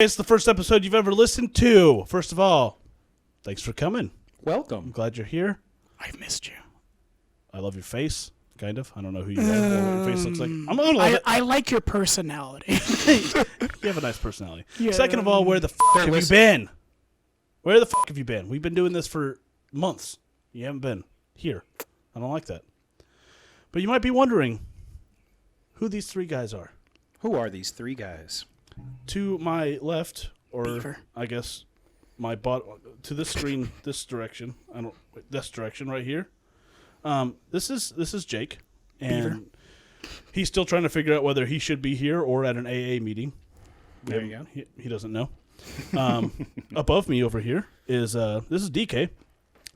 It's the first episode you've ever listened to. First of all, thanks for coming. Welcome. I'm glad you're here. I've missed you. I love your face, kind of. I don't know who you are or what your face looks like. I'm gonna love it. I like your personality. You have a nice personality. Yeah. Second of all, where the have you been? Where the have you been? We've been doing this for months. You haven't been here. I don't like that. But you might be wondering who these three guys are. Who are these three guys? To my left, or Beaver. I guess my to this screen, this direction. This direction right here. This is Jake, and Beaver. he's still trying to figure out whether he should be here or at an AA meeting. There you go. He doesn't know. Above me over here is this is DK,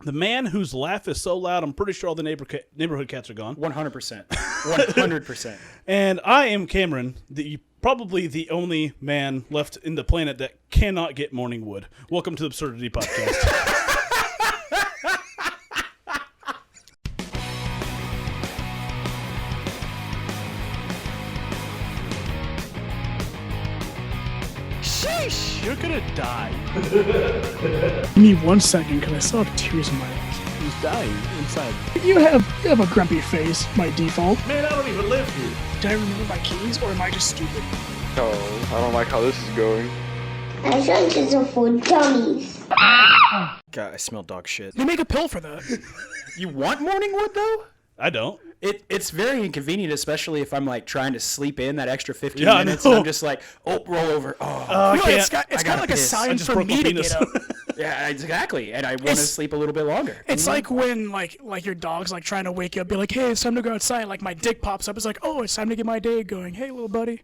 the man whose laugh is so loud I'm pretty sure all the neighborhood cats are gone. 100%. 100%. And I am Cameron, probably the only man left in the planet that cannot get morning wood. Welcome to the Absurdity Podcast. Sheesh! You're gonna die. Give me 1 second, because I still have tears in my eyes. He's dying inside. You have a grumpy face by default. Man, I don't even live here. Did I remember my keys, or am I just stupid? Oh, I don't like how this is going. I think it's for dummies. God, I smell dog shit. They make a pill for that. You want morning wood, though? I don't. It's very inconvenient, especially if I'm, like, trying to sleep in that extra 15 Yeah, I minutes, know. and I'm just like, oh, roll over. Oh, I No, can't. it's got gotta like a piss. I sign just for broke my me to penis. get up. yeah, exactly. And I want to It's- sleep a little bit longer. It's like when like your dog's like trying to wake you up, be like, hey, it's time to go outside. Like my dick pops up. It's like, oh, it's time to get my day going. Hey, little buddy.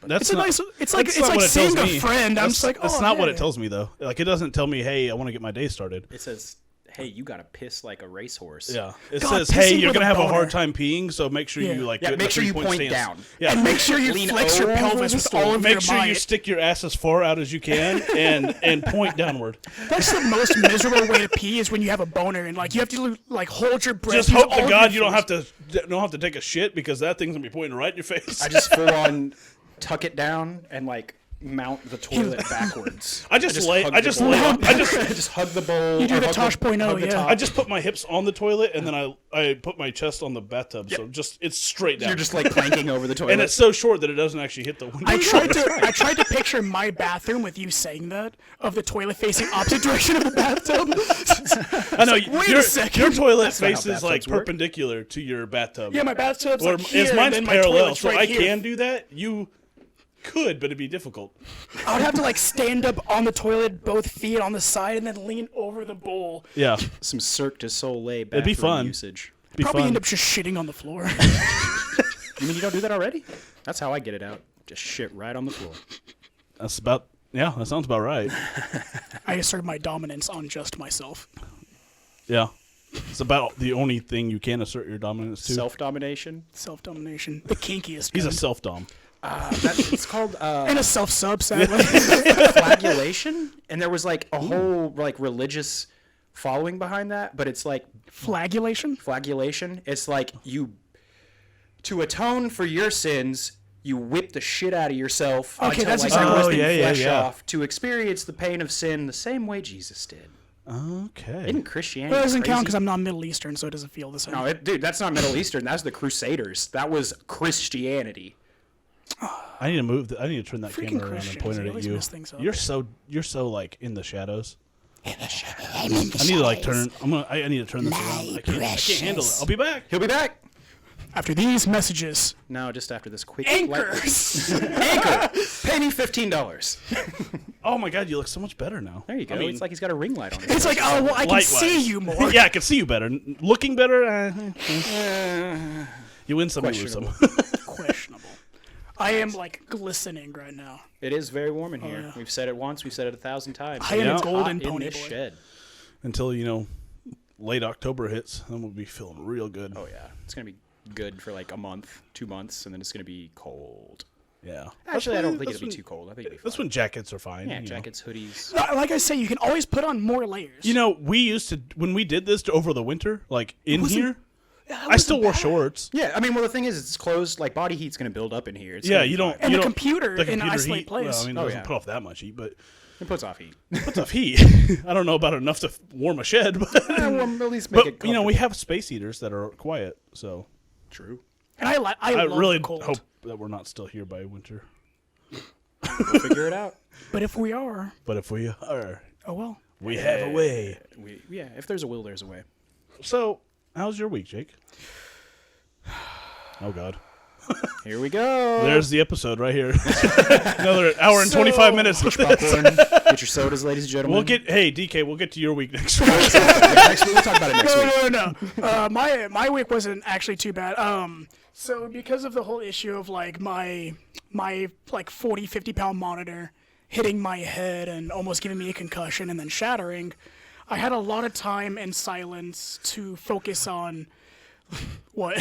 That's It's a not, nice. It's like that's it's not like what it tells seeing a me. friend. I'm That's, just like, oh, that's not what it hey. tells me though. Like it doesn't tell me, hey, I want to get my day started. It says, hey, you got to piss like a racehorse. Yeah, it God, says, hey, pissing you're with gonna a have a boner. hard time peeing, so make sure Yeah. you like Yeah, get in make the sure you 3-point point stance. down. Yeah, And make sure you Lean flex your over pelvis the with stool. all of make your sure you might. stick your ass as far out as you can and point downward. That's the most miserable way to pee is when you have a boner and like you have to like hold your breath. Just use hope all to of God your you force. don't have to take a shit because that thing's gonna be pointing right in your face. I just full on tuck it down and like mount the toilet backwards. I just lay. hug I the just bowl. lay. I I just just hug the bowl. You do or the hug Tosh point oh, hug the yeah. top. I just put my hips on the toilet and then I put my chest on the bathtub, so just it's straight down. You're just like planking over the toilet. and it's so short that it doesn't actually hit the window. I tried to picture my bathroom with you saying that of the toilet facing opposite direction of the bathtub. I know wait your a second. your toilet not how faces like bathtubs work. perpendicular to your bathtub. Yeah, my bathtub's or like here, is and mine's then my parallel, toilet's so right I here. can do that. You could, but it'd be difficult. I would have to like stand up on the toilet, both feet on the side, and then lean over the bowl. Yeah, some Cirque du Soleil bathroom be fun. usage. be Probably fun. end up just shitting on the floor. You mean you don't do that already? That's how I get it out. Just shit right on the floor. That's about. Yeah, that sounds about right. I assert my dominance on just myself. Yeah, it's about the only thing you can assert your dominance to. Self-domination. Self-domination. The kinkiest. He's a kind. self-dom. It's called And a self-sub, sadly. flagellation. And there was like a whole like religious following behind that. But it's like Flagellation? flagellation. It's like you, to atone for your sins, you whip the shit out of yourself Okay, until that's like exactly you're what- ripping Oh, yeah, flesh yeah. off to experience the pain of sin the same way Jesus did. Okay. Isn't Christianity It doesn't crazy? count because I'm not Middle Eastern, so it doesn't feel the same. No, dude, that's not Middle Eastern. That's the Crusaders. That was Christianity. I need to move. I need to turn that Freaking camera around and Christians, point they it at always you. mess things up. You're so like in the shadows. I need to like turn. I need to turn this around. I can't handle it. I'll be back. He'll be back. After these messages, No, just after this quick anchors. Anchor. Pay me $15. Oh my God, you look so much better now. There you go. I mean, it's like he's got a ring light on his It's like, oh, well, I can Likewise. see you more. yeah, I can see you better. Looking better. You win some, you lose some. Questionable. I am like glistening right now. It is very warm in here. yeah. We've said it once. We've said it 1,000 times. I am Yeah. a golden Hot in pony this boy. shed. Until late October hits, then we'll be feeling real good. Oh yeah, it's gonna be good for like a month, 2 months, and then it's gonna be cold. Yeah. Actually, I don't think that's it'll be when- too cold. I think it'll be That's fine. when jackets are fine. Yeah, you know. jackets, hoodies. Like I say, you can always put on more layers. We used to when we did this over the winter, like in wasn't- here. I still wore shorts. Yeah, I mean, well, the thing is, it's closed. Like, body heat's going to build up in here. It's Yeah, gonna be you don't. fine. And you the don't, computer in an isolated heat, place. Well, I mean, it Oh, doesn't yeah. put off that much heat, but It puts off heat. it puts off heat. I don't know about enough to warm a shed, but Well, at least make it but we have space heaters that are quiet. So True. And I love really the cold. hope that we're not still here by winter. We'll figure it out. But if we are, But if we are, oh well. we have a way. If there's a will, there's a way. So, how's your week, Jake? Oh God. Here we go. There's the episode right here. Another hour and 25 minutes of this. Popcorn. Get your sodas, ladies and gentlemen. Hey DK, we'll get to your week next week. Next week. We'll talk about it next week. No. My week wasn't actually too bad. So because of the whole issue of like my like 40, 50-pound monitor hitting my head and almost giving me a concussion and then shattering, I had a lot of time in silence to focus on what.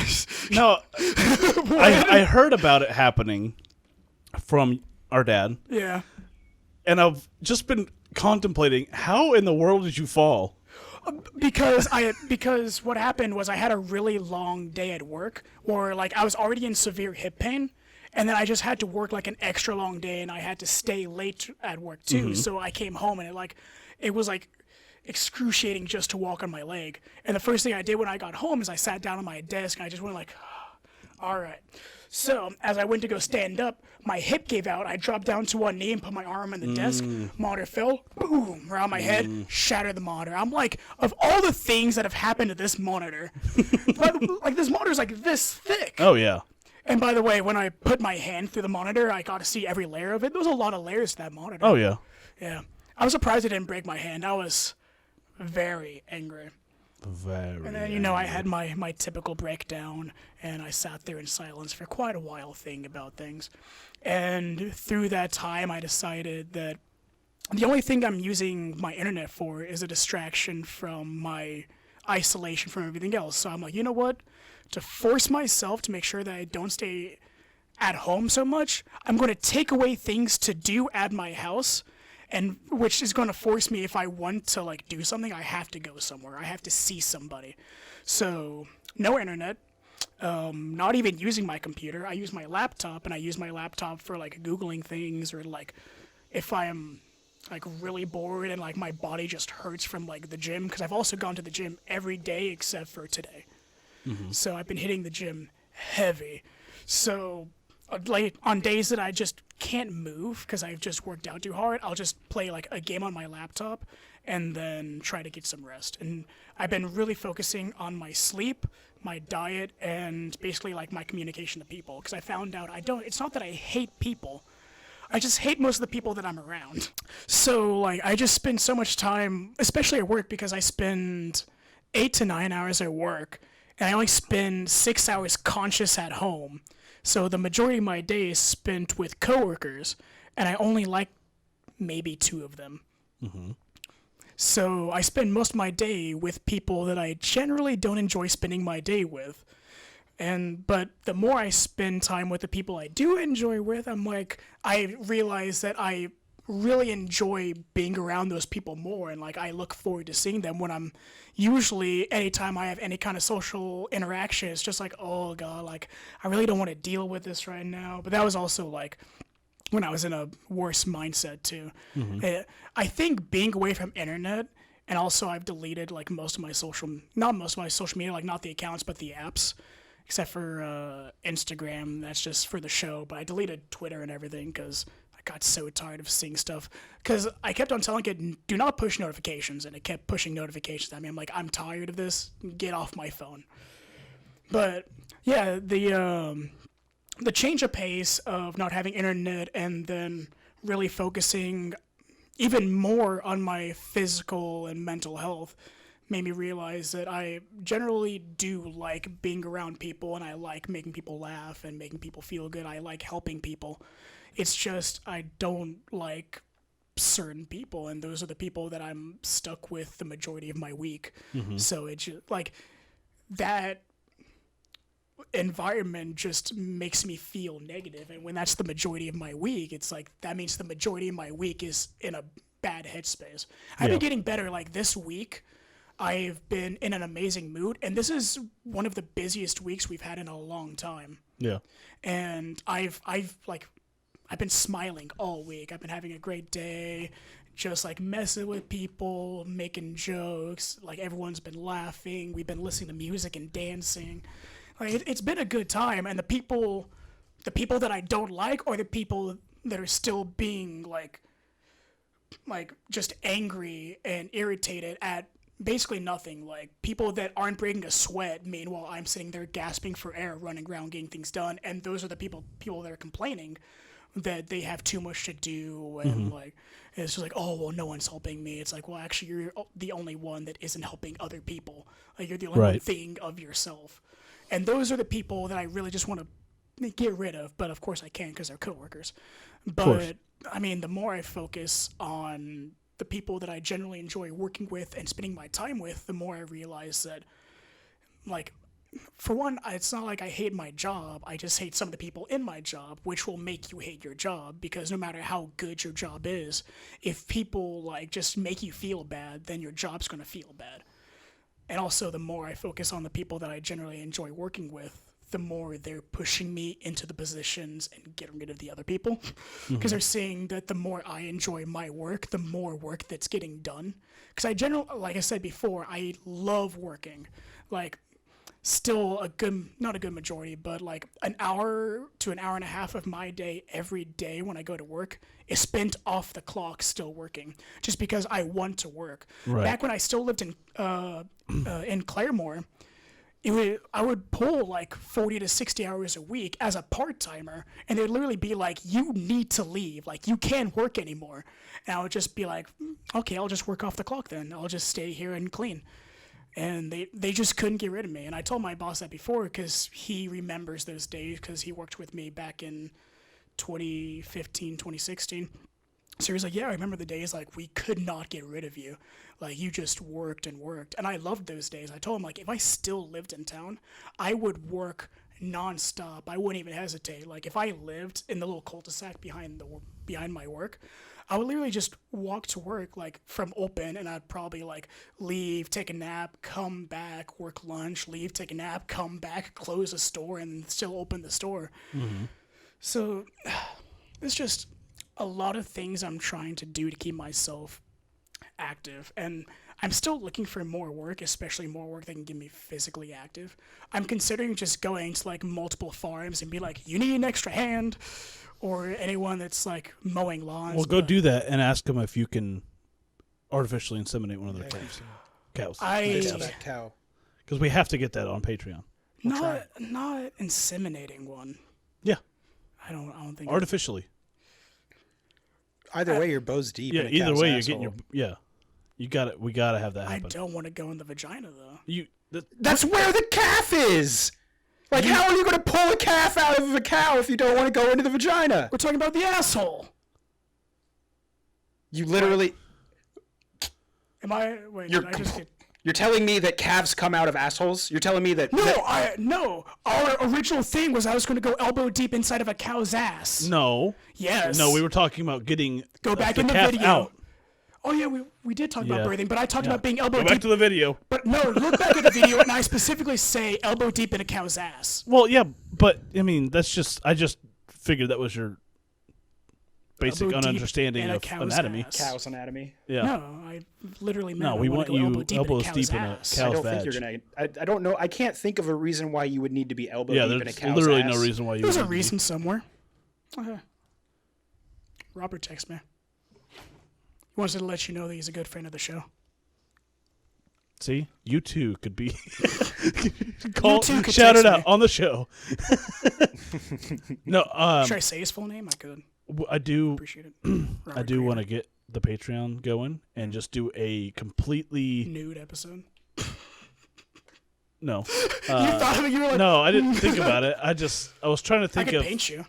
No, I heard about it happening from our dad, Yeah. and I've just been contemplating how in the world did you fall? Because what happened was I had a really long day at work where like I was already in severe hip pain, and then I just had to work like an extra long day, and I had to stay late at work too. So I came home and it was like excruciating just to walk on my leg. And the first thing I did when I got home is I sat down on my desk and I just went like, all right. So as I went to go stand up, my hip gave out. I dropped down to one knee and put my arm on the desk. Monitor fell, boom, around my head, shattered the monitor. I'm like, of all the things that have happened to this monitor, like this monitor's like this thick. Oh yeah. And by the way, when I put my hand through the monitor, I got to see every layer of it. There was a lot of layers to that monitor. Oh yeah. Yeah. I was surprised it didn't break my hand. I was very angry. Very. And then, I had my typical breakdown, and I sat there in silence for quite a while thinking about things. And through that time, I decided that the only thing I'm using my internet for is a distraction from my isolation from everything else. So I'm like, you know what? To force myself to make sure that I don't stay at home so much, I'm going to take away things to do at my house, and which is going to force me, if I want to like do something, I have to go somewhere. I have to see somebody. So no internet, not even using my computer. I use my laptop, and I use my laptop for like Googling things, or like if I am like really bored and like my body just hurts from like the gym, because I've also gone to the gym every day except for today. So I've been hitting the gym heavy. So like on days that I just can't move because I've just worked out too hard, I'll just play like a game on my laptop and then try to get some rest. And I've been really focusing on my sleep, my diet, and basically like my communication to people, because I found out it's not that I hate people, I just hate most of the people that I'm around. So like I just spend so much time, especially at work, because I spend 8 to 9 hours at work and I only spend 6 hours conscious at home. So the majority of my day is spent with coworkers, and I only like maybe 2 of them. So I spend most of my day with people that I generally don't enjoy spending my day with. But the more I spend time with the people I do enjoy with, I realize that I really enjoy being around those people more, and like I look forward to seeing them. When I'm usually, anytime I have any kind of social interaction, it's just like, oh god, like I really don't want to deal with this right now. But that was also like when I was in a worse mindset too. I think being away from internet, and also I've deleted like not most of my social media, like not the accounts but the apps, except for Instagram. That's just for the show. But I deleted Twitter and everything because got so tired of seeing stuff, because I kept on telling it, do not push notifications, and it kept pushing notifications at me. I'm like, I'm tired of this, get off my phone. But yeah, the change of pace of not having internet and then really focusing even more on my physical and mental health made me realize that I generally do like being around people, and I like making people laugh and making people feel good. I like helping people. It's just I don't like certain people, and those are the people that I'm stuck with the majority of my week. So it's just, like that environment just makes me feel negative, and when that's the majority of my week, it's like that means the majority of my week is in a bad headspace. I've been getting better. Like this week, I've been in an amazing mood, and this is one of the busiest weeks we've had in a long time. Yeah. And I've been smiling all week. I've been having a great day, just like messing with people, making jokes. Like everyone's been laughing. We've been listening to music and dancing. Like it's been a good time. And the people that I don't like are the people that are still being like just angry and irritated at basically nothing. Like people that aren't breaking a sweat, meanwhile I'm sitting there gasping for air, running around getting things done. And those are the people that are complaining that they have too much to do, and like it's just like, oh well, no one's helping me. It's like, well, actually you're the only one that isn't helping other people. Like you're the only one thinking of yourself. And those are the people that I really just want to get rid of, but of course I can't because they're coworkers. But I mean, the more I focus on the people that I generally enjoy working with and spending my time with, the more I realize that, like, for one, it's not like I hate my job. I just hate some of the people in my job, which will make you hate your job, because no matter how good your job is, if people like just make you feel bad, then your job's going to feel bad. And also, the more I focus on the people that I generally enjoy working with, the more they're pushing me into the positions and getting rid of the other people. Because they're saying that the more I enjoy my work, the more work that's getting done. Because I generally, like I said before, I love working. Like, still not a good majority, but like an hour to an hour and a half of my day every day when I go to work is spent off the clock still working, just because I want to work. Right. Back when I still lived in Claremore, I would pull like 40 to 60 hours a week as a part-timer, and they'd literally be like, you need to leave, like you can't work anymore. And I would just be like, okay, I'll just work off the clock then. I'll just stay here and clean. And they just couldn't get rid of me. And I told my boss that before, because he remembers those days, because he worked with me back in 2015, 2016. So he was like, yeah, I remember the days like we could not get rid of you. Like you just worked and worked. And I loved those days. I told him, like, if I still lived in town, I would work nonstop. I wouldn't even hesitate. Like if I lived in the little cul-de-sac behind my work, I would literally just walk to work like from open, and I'd probably like leave, take a nap, come back, work lunch, leave, take a nap, come back, close the store, and still open the store. So it's just a lot of things I'm trying to do to keep myself active, and I'm still looking for more work, especially more work that can get me physically active. I'm considering just going to like multiple farms and be like, you need an extra hand, or anyone that's like mowing lawns. Well, go do that and ask them if you can artificially inseminate one of their cows. That cow. Because we have to get that on Patreon. Not inseminating one. Yeah. I don't think Artificially. Either way, you're bows deep. Yeah, in a either cow's way, you're asshole. getting your You got it. We got to have that I happen. don't want to go in the vagina though. That's where the calf is. Like, how are you going to pull a calf out of a cow if you don't want to go into the vagina? We're talking about the asshole. You literally... Am I? Wait, did I just get... You're telling me that calves come out of assholes? You're telling me that... No. Our original thing was I was going to go elbow deep inside of a cow's ass. No. Yes. No, we were talking about getting Go back the in the calf video. out. Oh yeah, we did talk about Yeah. birthing, but I talked about being elbow Go deep. back to the video. But no, look back at the video, and I specifically say elbow deep in a cow's ass. Well, yeah, but I mean, I just figured that was your basic Elbow deep understanding in a of cow's anatomy. ass. Cow's anatomy. Yeah. No, I literally meant No, we want want to go you elbow deep elbows in a deep cow's in a ass. cow's I don't vag. think you're going to... I don't know. I can't think of a reason why you would need to be elbow Yeah, deep in a there's cow's literally ass. no reason why you There's a would. reason somewhere. Okay. Robert texted me. He wants to let you know that he's a good friend of the show. See, you too could be text shout it out me. on the show. No, Should I say his full name? I could. I do. Appreciate it. I do want to get the Patreon going and just do a completely nude episode. no. You thought of it. You were like, No, I didn't think about it. I was trying to I think could of paint you.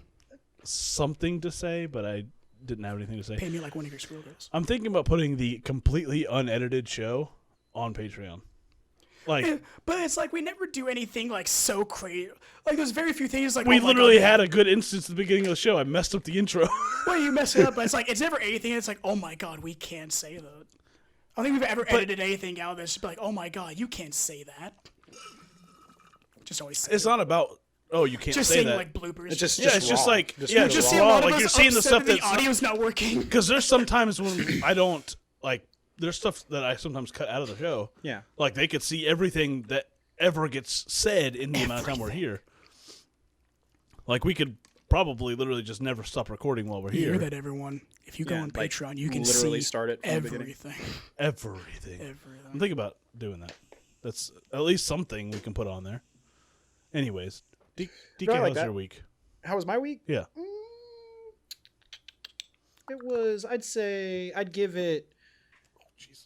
something to say, but I didn't have anything to say. Pay me like one of your squirrel girls. I'm thinking about putting the completely unedited show on Patreon. Like, But it's like we never do anything like so crazy. Like there's very few things like we oh my literally God, had a good instance at the beginning of the show. I messed up the intro. Well, you mess it up, but it's like it's never anything. It's like oh my God, we can't say that. I don't think we've ever edited anything out that's like, oh my god, you can't say that. Just always say It's not about. Oh, you can't just say saying that. like bloopers. It's just it's just raw. like Just yeah, raw. just see a raw. lot of Like us you're seeing the upset stuff that that's the audio's not working. because there's sometimes when I don't like. There's stuff that I sometimes cut out of the show. Yeah. Like they could see everything that ever gets said in the amount of time we're here. Like we could probably literally just never stop recording while we're You here. hear that, everyone? If you go Yeah, on like, Patreon, you can literally see start it from the beginning. everything. Everything. I'm Everything. thinking about doing that. That's at least something we can put on there. Anyways, DK, I like how's that. your week? How was my week? Yeah. It was. I'd give it Jeez.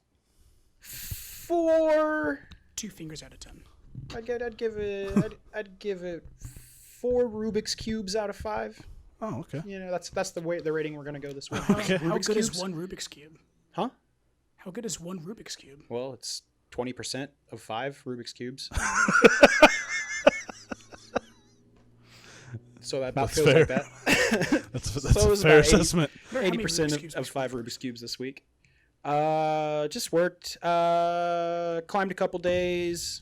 4. 2 fingers out of 10. I'd give it 4 Rubik's cubes out of 5. Oh, okay. You know, that's the rating we're gonna go this week. Okay. How Rubik's good is cubes? one Rubik's cube? Huh? How good is one Rubik's cube? Well, it's 20% of 5 Rubik's cubes. So that about That's feels fair. like that. That's So it a was fair about 80 assessment. How many 80% Rubik's of, cubes of this 5 Rubik's cubes this week. Just worked. Climbed a couple days.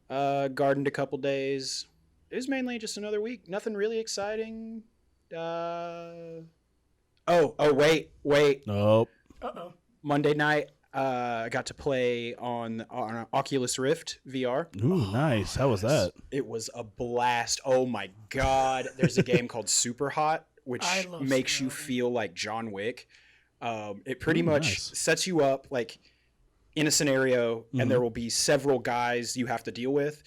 Gardened a couple days. It was mainly just another week. Nothing really exciting. Oh, wait. Nope. Uh-oh. Monday night, I got to play on Oculus Rift VR. Ooh, nice. How was that? It was a blast. Oh my god. There's a game called Super Hot, which I love makes Super you Hot. feel like John Wick. It pretty Ooh, much nice. sets you up like in a scenario, Mm-hmm. and there will be several guys you have to deal with.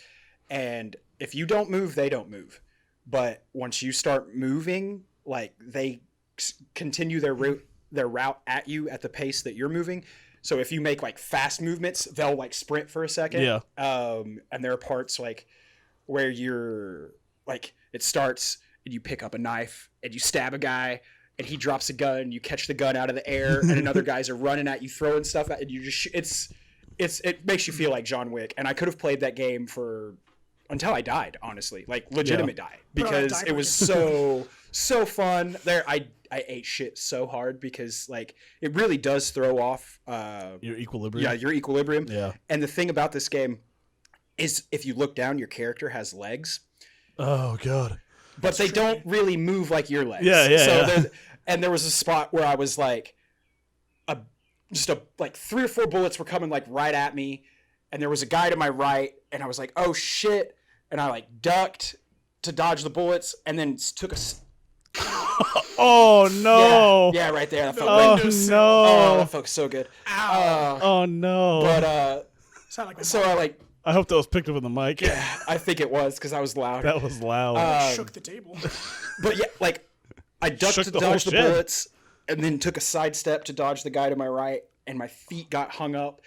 And if you don't move, they don't move. But once you start moving, like they continue their route at you at the pace that you're moving. So if you make like fast movements, they'll like sprint for a second. Yeah. And there are parts like where you're like it starts and you pick up a knife and you stab a guy and he drops a gun, you catch the gun out of the air and another guys are running at you throwing stuff at and you just it makes you feel like John Wick. And I could have played that game until I died, honestly, like legitimate die, because it was so fun. There, I ate shit so hard because like it really does throw off Your equilibrium. your equilibrium. Yeah. And the thing about this game is if you look down, your character has legs, Oh god. but they don't really move like your legs. Yeah. And there was a spot where I was like, like 3 or 4 bullets were coming like right at me, and there was a guy to my right, and I was like, oh shit, and I like ducked to dodge the bullets, and then took a. Oh no. Yeah, right there. That felt Oh great. Oh, no. that felt so good. Oh no. But Sound like my so I like, I hope that was picked up in the mic. I think it was because I was loud. That was loud. mom shook the table. But yeah, like I ducked Shook to the whole dodge the shed. bullets, and then took a side step to dodge the guy to my right, and my feet got hung up,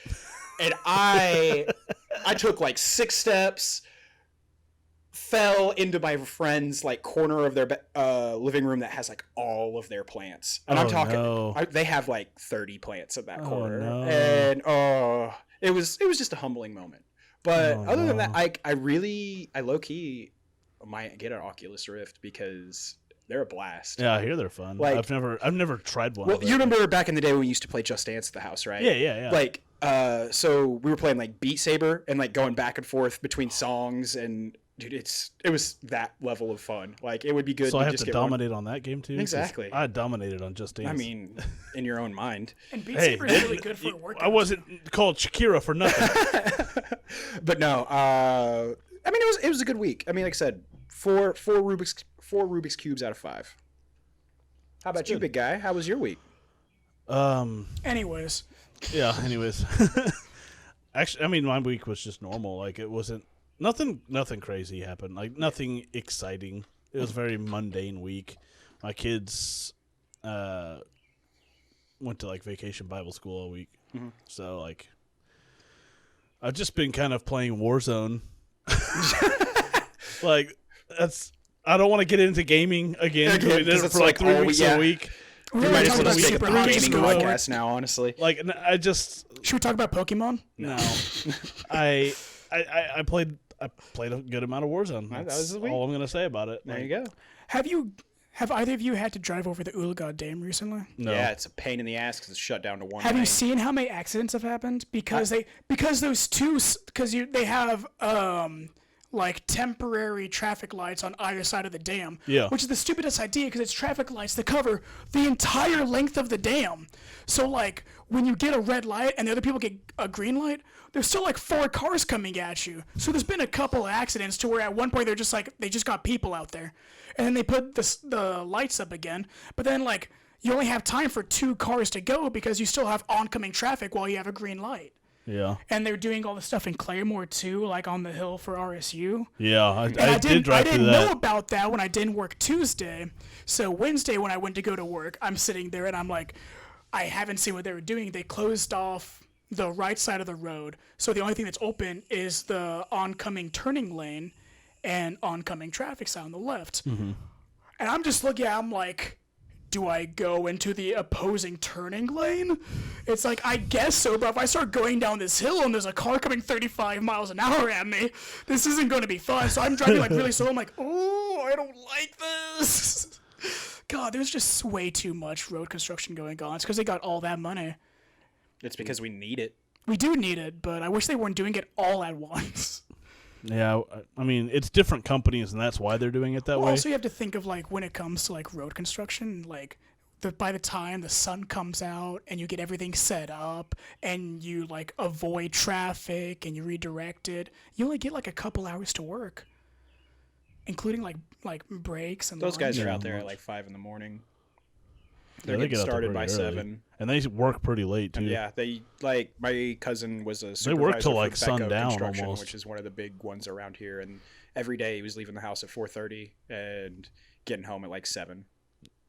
and I took like 6 steps, fell into my friend's like corner of their living room that has like all of their plants, and I'm Oh, talking no. they have like 30 plants in that Oh, corner, no. and it was just a humbling moment. But Oh, other than no. that, I low key might get an Oculus Rift because they're a blast. Yeah, I hear they're fun. Like- I've never tried one. Well, of it. you remember back in the day when we used to play Just Dance at the house, right? Yeah. Like, so we were playing like Beat Saber and like going back and forth between songs, and dude, it was that level of fun. Like, it would be good so to I have just to get one. dominate on that game too. 'Cause Exactly. I dominated on Just Dance. I mean, in your own mind. And Beat hey, Saber is really good for a workout. I wasn't called Shakira for nothing. But no, I mean, it was a good week. I mean, like I said, four Rubik's cubes out of 5. How about you, good. big guy? How was your week? Anyways, Yeah. Anyways, actually, I mean, my week was just normal. Like, it wasn't nothing crazy happened. Like, nothing exciting. It was a very mundane week. My kids went to like vacation Bible school all week, so like, I've just been kind of playing Warzone. Like, that's. I don't want to get into gaming again. We did 'cause it it's for like like 3 all weeks yeah. a week. we You were might as talking well about just make Super a Hot gaming School. podcast now, honestly. Like, I just Should we talk about Pokemon? no. I played a good amount of Warzone. That That's was the week. all I'm gonna say about it. There Like, you go. Have you Have either of you had to drive over the Ulaga Dam recently? No. Yeah, it's a pain in the ass because it's shut down to one Have lane. you seen how many accidents have happened? Because they have like temporary traffic lights on either side of the dam. Yeah. Which is the stupidest idea because it's traffic lights that cover the entire length of the dam. So like when you get a red light and the other people get a green light, there's still like 4 cars coming at you. So there's been a couple of accidents to where at one point they're just like they just got people out there, and then they put the lights up again. But then like you only have time for 2 cars to go because you still have oncoming traffic while you have a green light. Yeah. And they're doing all the stuff in Claremore too, like on the hill for RSU. Yeah, I didn't did drive through know that. about that when I didn't work Tuesday. So Wednesday when I went to go to work, I'm sitting there and I'm like, I haven't seen what they were doing. They closed off the right side of the road. So the only thing that's open is the oncoming turning lane and oncoming traffic side on the left. Mm-hmm. And I'm just looking at it, I'm like, do I go into the opposing turning lane? It's like, I guess so, but if I start going down this hill and there's a car coming 35 miles an hour at me, this isn't going to be fun. So I'm driving like really slow. I'm like, oh, I don't like this. God, there's just way too much road construction going on. It's because they got all that money. It's because we need it. We do need it, but I wish they weren't doing it all at once. Yeah, I mean, it's different companies, and that's why they're doing it that way. Also, you have to think of like when it comes to like road construction, like by the time the sun comes out and you get everything set up and you like avoid traffic and you redirect it, you only get like a couple hours to work, including like breaks and Those guys lunch. are out there at like 5 in the morning. Yeah, They're they getting get out there started by pretty early. 7. And they work pretty late, too. And yeah, they like my cousin was a supervisor work till, for like, Becco sundown Construction, almost. which is one of the big ones around here. And every day he was leaving the house at 4:30 and getting home at like 7.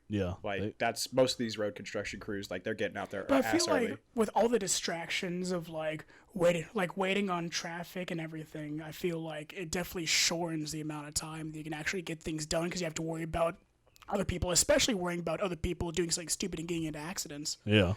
Yeah. Like that's most of these road construction crews. Like they're getting out there But I ass feel early. like with all the distractions of like waiting on traffic and everything, I feel like it definitely shortens the amount of time that you can actually get things done because you have to worry about other people, especially worrying about other people doing something stupid and getting into accidents. Yeah.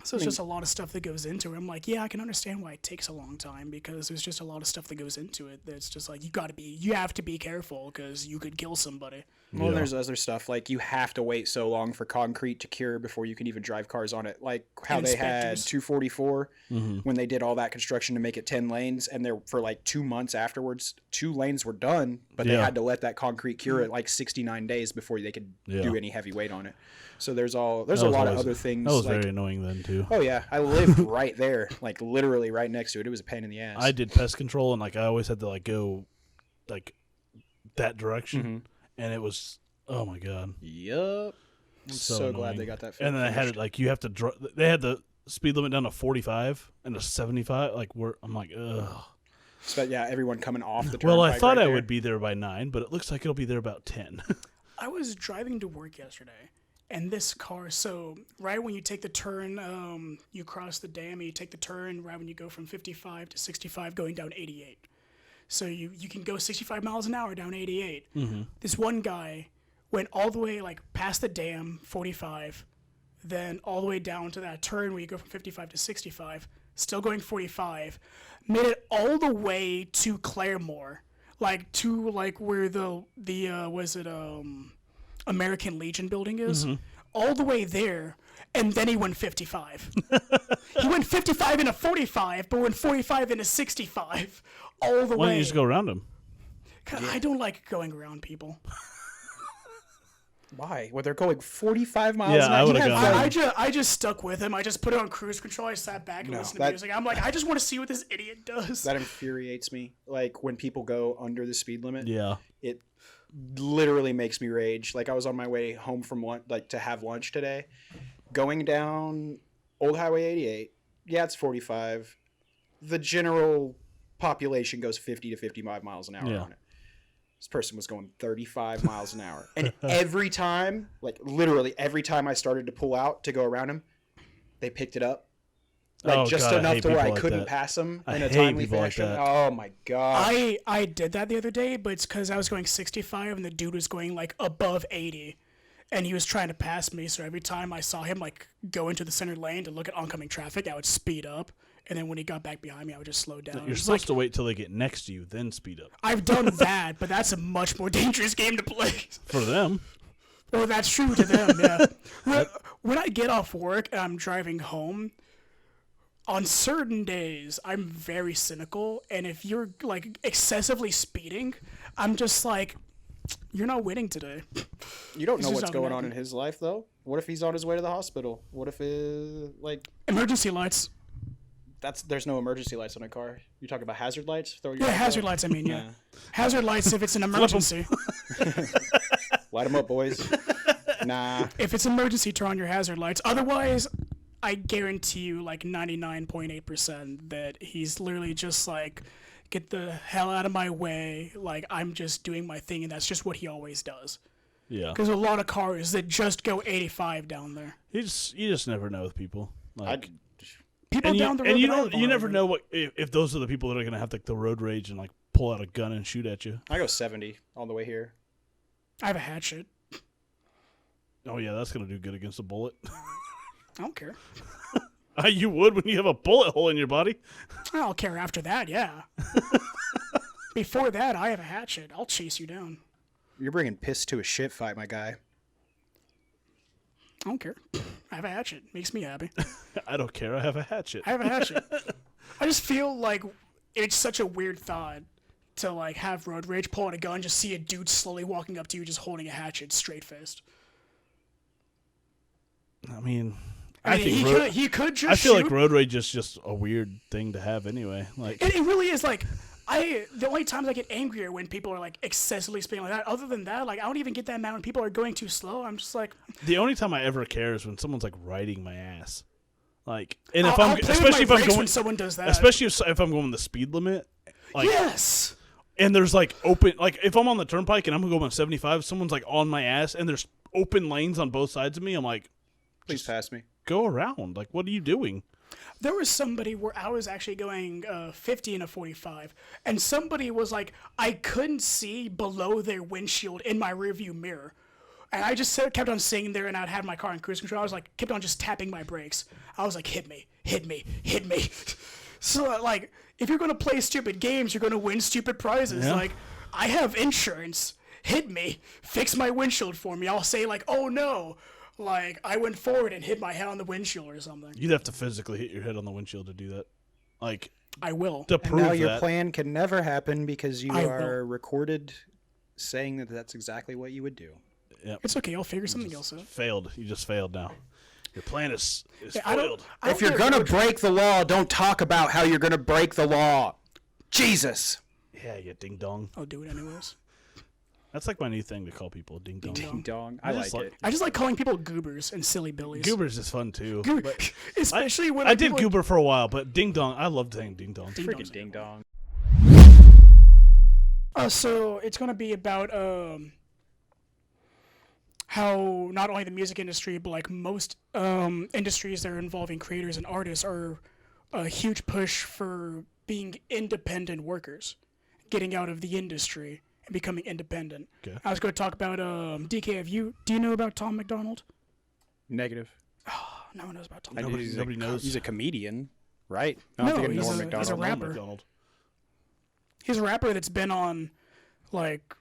So it's just a lot of stuff that goes into it. I'm like, yeah, I can understand why it takes a long time because there's just a lot of stuff that goes into it. That's just like you have to be careful because you could kill somebody. Well, Yeah. there's other stuff like you have to wait so long for concrete to cure before you can even drive cars on it. Like how they had Inspectors. 244 Mm-hmm. when they did all that construction to make it 10 lanes, and there for like 2 months afterwards, 2 lanes were done, but they Yeah. had to let that concrete cure it like 69 days before they could Yeah. do any heavy weight on it. So there's a lot That of was other things. That was like, very annoying then, too. oh yeah, I lived right there, like literally right next to it. It was a pain in the ass. I did pest control, and like I always had to like go like that direction, Mm-hmm. and it was, oh my God. Yup. I'm so glad annoying. they got that. And then I had it like you have to they had the speed limit down to 45 and to 75. Like I'm like, ugh. So, yeah, everyone coming off the turnpike. Well, I thought right I there. would be there by 9, but it looks like it'll be there about 10. I was driving to work yesterday, and this car, so right when you take the turn, you cross the dam, and you take the turn right when you go from 55 to 65 going down 88. So you can go 65 miles an hour down 88. Mm-hmm. This one guy went all the way like past the dam, 45, then all the way down to that turn where you go from 55 to 65, still going 45, made it all the way to Claremore, like to like where the American Legion building is, all the way there, and then he went 55. He went 55 into 45, but went 45 into 65, all the Why way. don't you just go around him? God, I don't like going around people. Why? Well, they're going 45 miles Yeah, an I hour. would've You have, gone. like, I just stuck with him. I just put it on cruise control. I sat back and listened to that- music. I'm like, I just want to see what this idiot does. That infuriates me. Like when people go under the speed limit, Yeah. it literally makes me rage. Like I was on my way home from lunch, like to have lunch today, going down Old Highway 88. Yeah, it's 45. The general population goes 50 to 55 miles an hour Yeah. on it. This person was going 35 miles an hour. And every time, like literally every time I started to pull out to go around him, they picked it up. Like Oh, just God, I enough hate to where I people like couldn't that. pass them I in a hate timely people like fashion. that. Oh my God. I did that the other day, but it's because I was going 65 and the dude was going like above 80. And he was trying to pass me, so every time I saw him like go into the center lane to look at oncoming traffic, I would speed up. And then when he got back behind me, I would just slow down. You're It's supposed like, to wait till they get next to you, then speed up. I've done that, but that's a much more dangerous game to play. For them. Well, that's true to them, yeah. When I get off work and I'm driving home, on certain days, I'm very cynical, and if you're, like, excessively speeding, I'm just like, you're not winning today. You don't know just what's not going gonna on in his life, though. What if he's on his way to the hospital? What if Emergency lights. there's no emergency lights on a car? You talking about hazard lights? Throw your Yeah, lights hazard out? lights, I mean, yeah. Hazard lights if it's an emergency. Light them up, boys. Nah. If it's emergency, turn on your hazard lights. Otherwise, I guarantee you, like 99.8% that he's literally just like, get the hell out of my way. Like, I'm just doing my thing, and that's just what he always does. Yeah. Because a lot of cars that just go 85 down there. You just never know with people. Like, People down the road. and you that I don't live you on never are- know what if those are the people that are gonna have like the road rage and like pull out a gun and shoot at you. I go 70 on the way here. I have a hatchet. Oh yeah, that's gonna do good against a bullet. I don't care. You would when you have a bullet hole in your body. I don't care after that, yeah. Before that, I have a hatchet. I'll chase you down. You're bringing piss to a shit fight, my guy. I don't care. I have a hatchet. Makes me happy. I don't care. I have a hatchet. I have a hatchet. I just feel like it's such a weird thought to like have road rage, pull out a gun, just see a dude slowly walking up to you, just holding a hatchet, straight fist. I mean, I mean, he could just. I feel shoot. like road rage is just a weird thing to have anyway. Like It really is. Like, the only times I get angrier when people are like excessively speeding like that. Other than that, like I don't even get that mad when people are going too slow. I'm just like, the only time I ever care is when someone's like riding my ass. Like, and if I'll I'm play with especially my if I'm brakes going when someone does that. especially if I'm going the speed limit. Like, Yes. and there's like open, like if I'm on the turnpike and I'm going 75, someone's like on my ass and there's open lanes on both sides of me. I'm like, Please pass me. go around. Like, what are you doing? There was somebody where I was actually going 50 in a 45, and somebody was like, I couldn't see below their windshield in my rearview mirror. And I just kept on sitting there, and I'd had my car in cruise control. I was like, kept on just tapping my brakes. I was like, hit me, hit me, hit me. So, like, if you're going to play stupid games, you're going to win stupid prizes. Yeah. Like, I have insurance. Hit me. Fix my windshield for me. I'll say, like, oh, no. Like, I went forward and hit my head on the windshield or something. You'd have to physically hit your head on the windshield to do that. Like, I will. to And prove now your that. plan can never happen because you I are recorded saying that that's exactly what you would do. It's okay. I'll figure something else out. Failed. You just failed now. Your plan is I don't- foiled. I don't If you're get going to road- break the law, don't talk about how you're going to break the law. Jesus. Yeah, you ding dong. I'll do it anyways. That's like my new thing to call people ding dong. Ding dong. I just like like- it. I just like calling people goobers and silly billies. Goobers is fun too. but Especially when I like, did people- goober for a while, but ding dong, I love saying ding dong. Ding Freaking dongs. ding dong. So it's gonna be about how not only the music industry, but like most industries that are involving creators and artists are a huge push for being independent workers, getting out of the industry and becoming independent. Okay. I was going to talk about DK. Do you know about Tom McDonald? Negative. No one knows about Tom. Nobody knows. He's a comedian, right? No, I'm thinking he's Norm a- Macdonald. he's a rapper. McDonald. He's a rapper that's been on, like,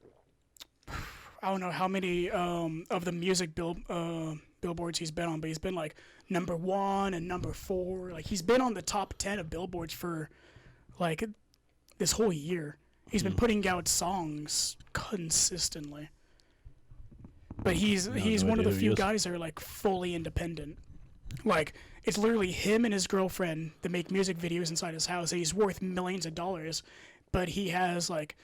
I don't know how many of the music billboards he's been on, but he's been like #1 and #4. Like he's been on the top 10 of billboards for like this whole year. He's been putting out songs consistently. But he's no one of idea the who he few is. guys that are like fully independent. Like it's literally him and his girlfriend that make music videos inside his house. And he's worth millions of dollars, but he has like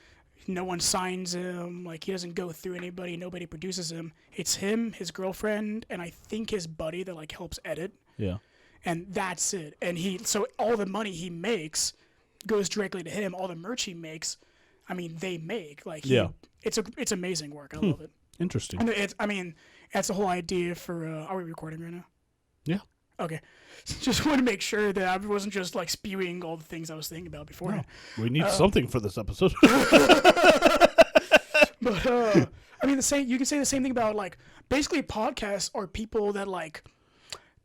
no one signs him. Like he doesn't go through anybody. Nobody produces him. It's him, his girlfriend, and I think his buddy that like helps edit. Yeah. And that's it. And so all the money he makes goes directly to him. All the merch he makes, I mean, they make like Yeah. It's amazing work. I love it. Interesting. And that's the whole idea for. Are we recording right now? Yeah. Okay. Just want to make sure that I wasn't just like spewing all the things I was thinking about before. We need something for this episode. But I mean, you can say the same thing about like basically podcasts are people that like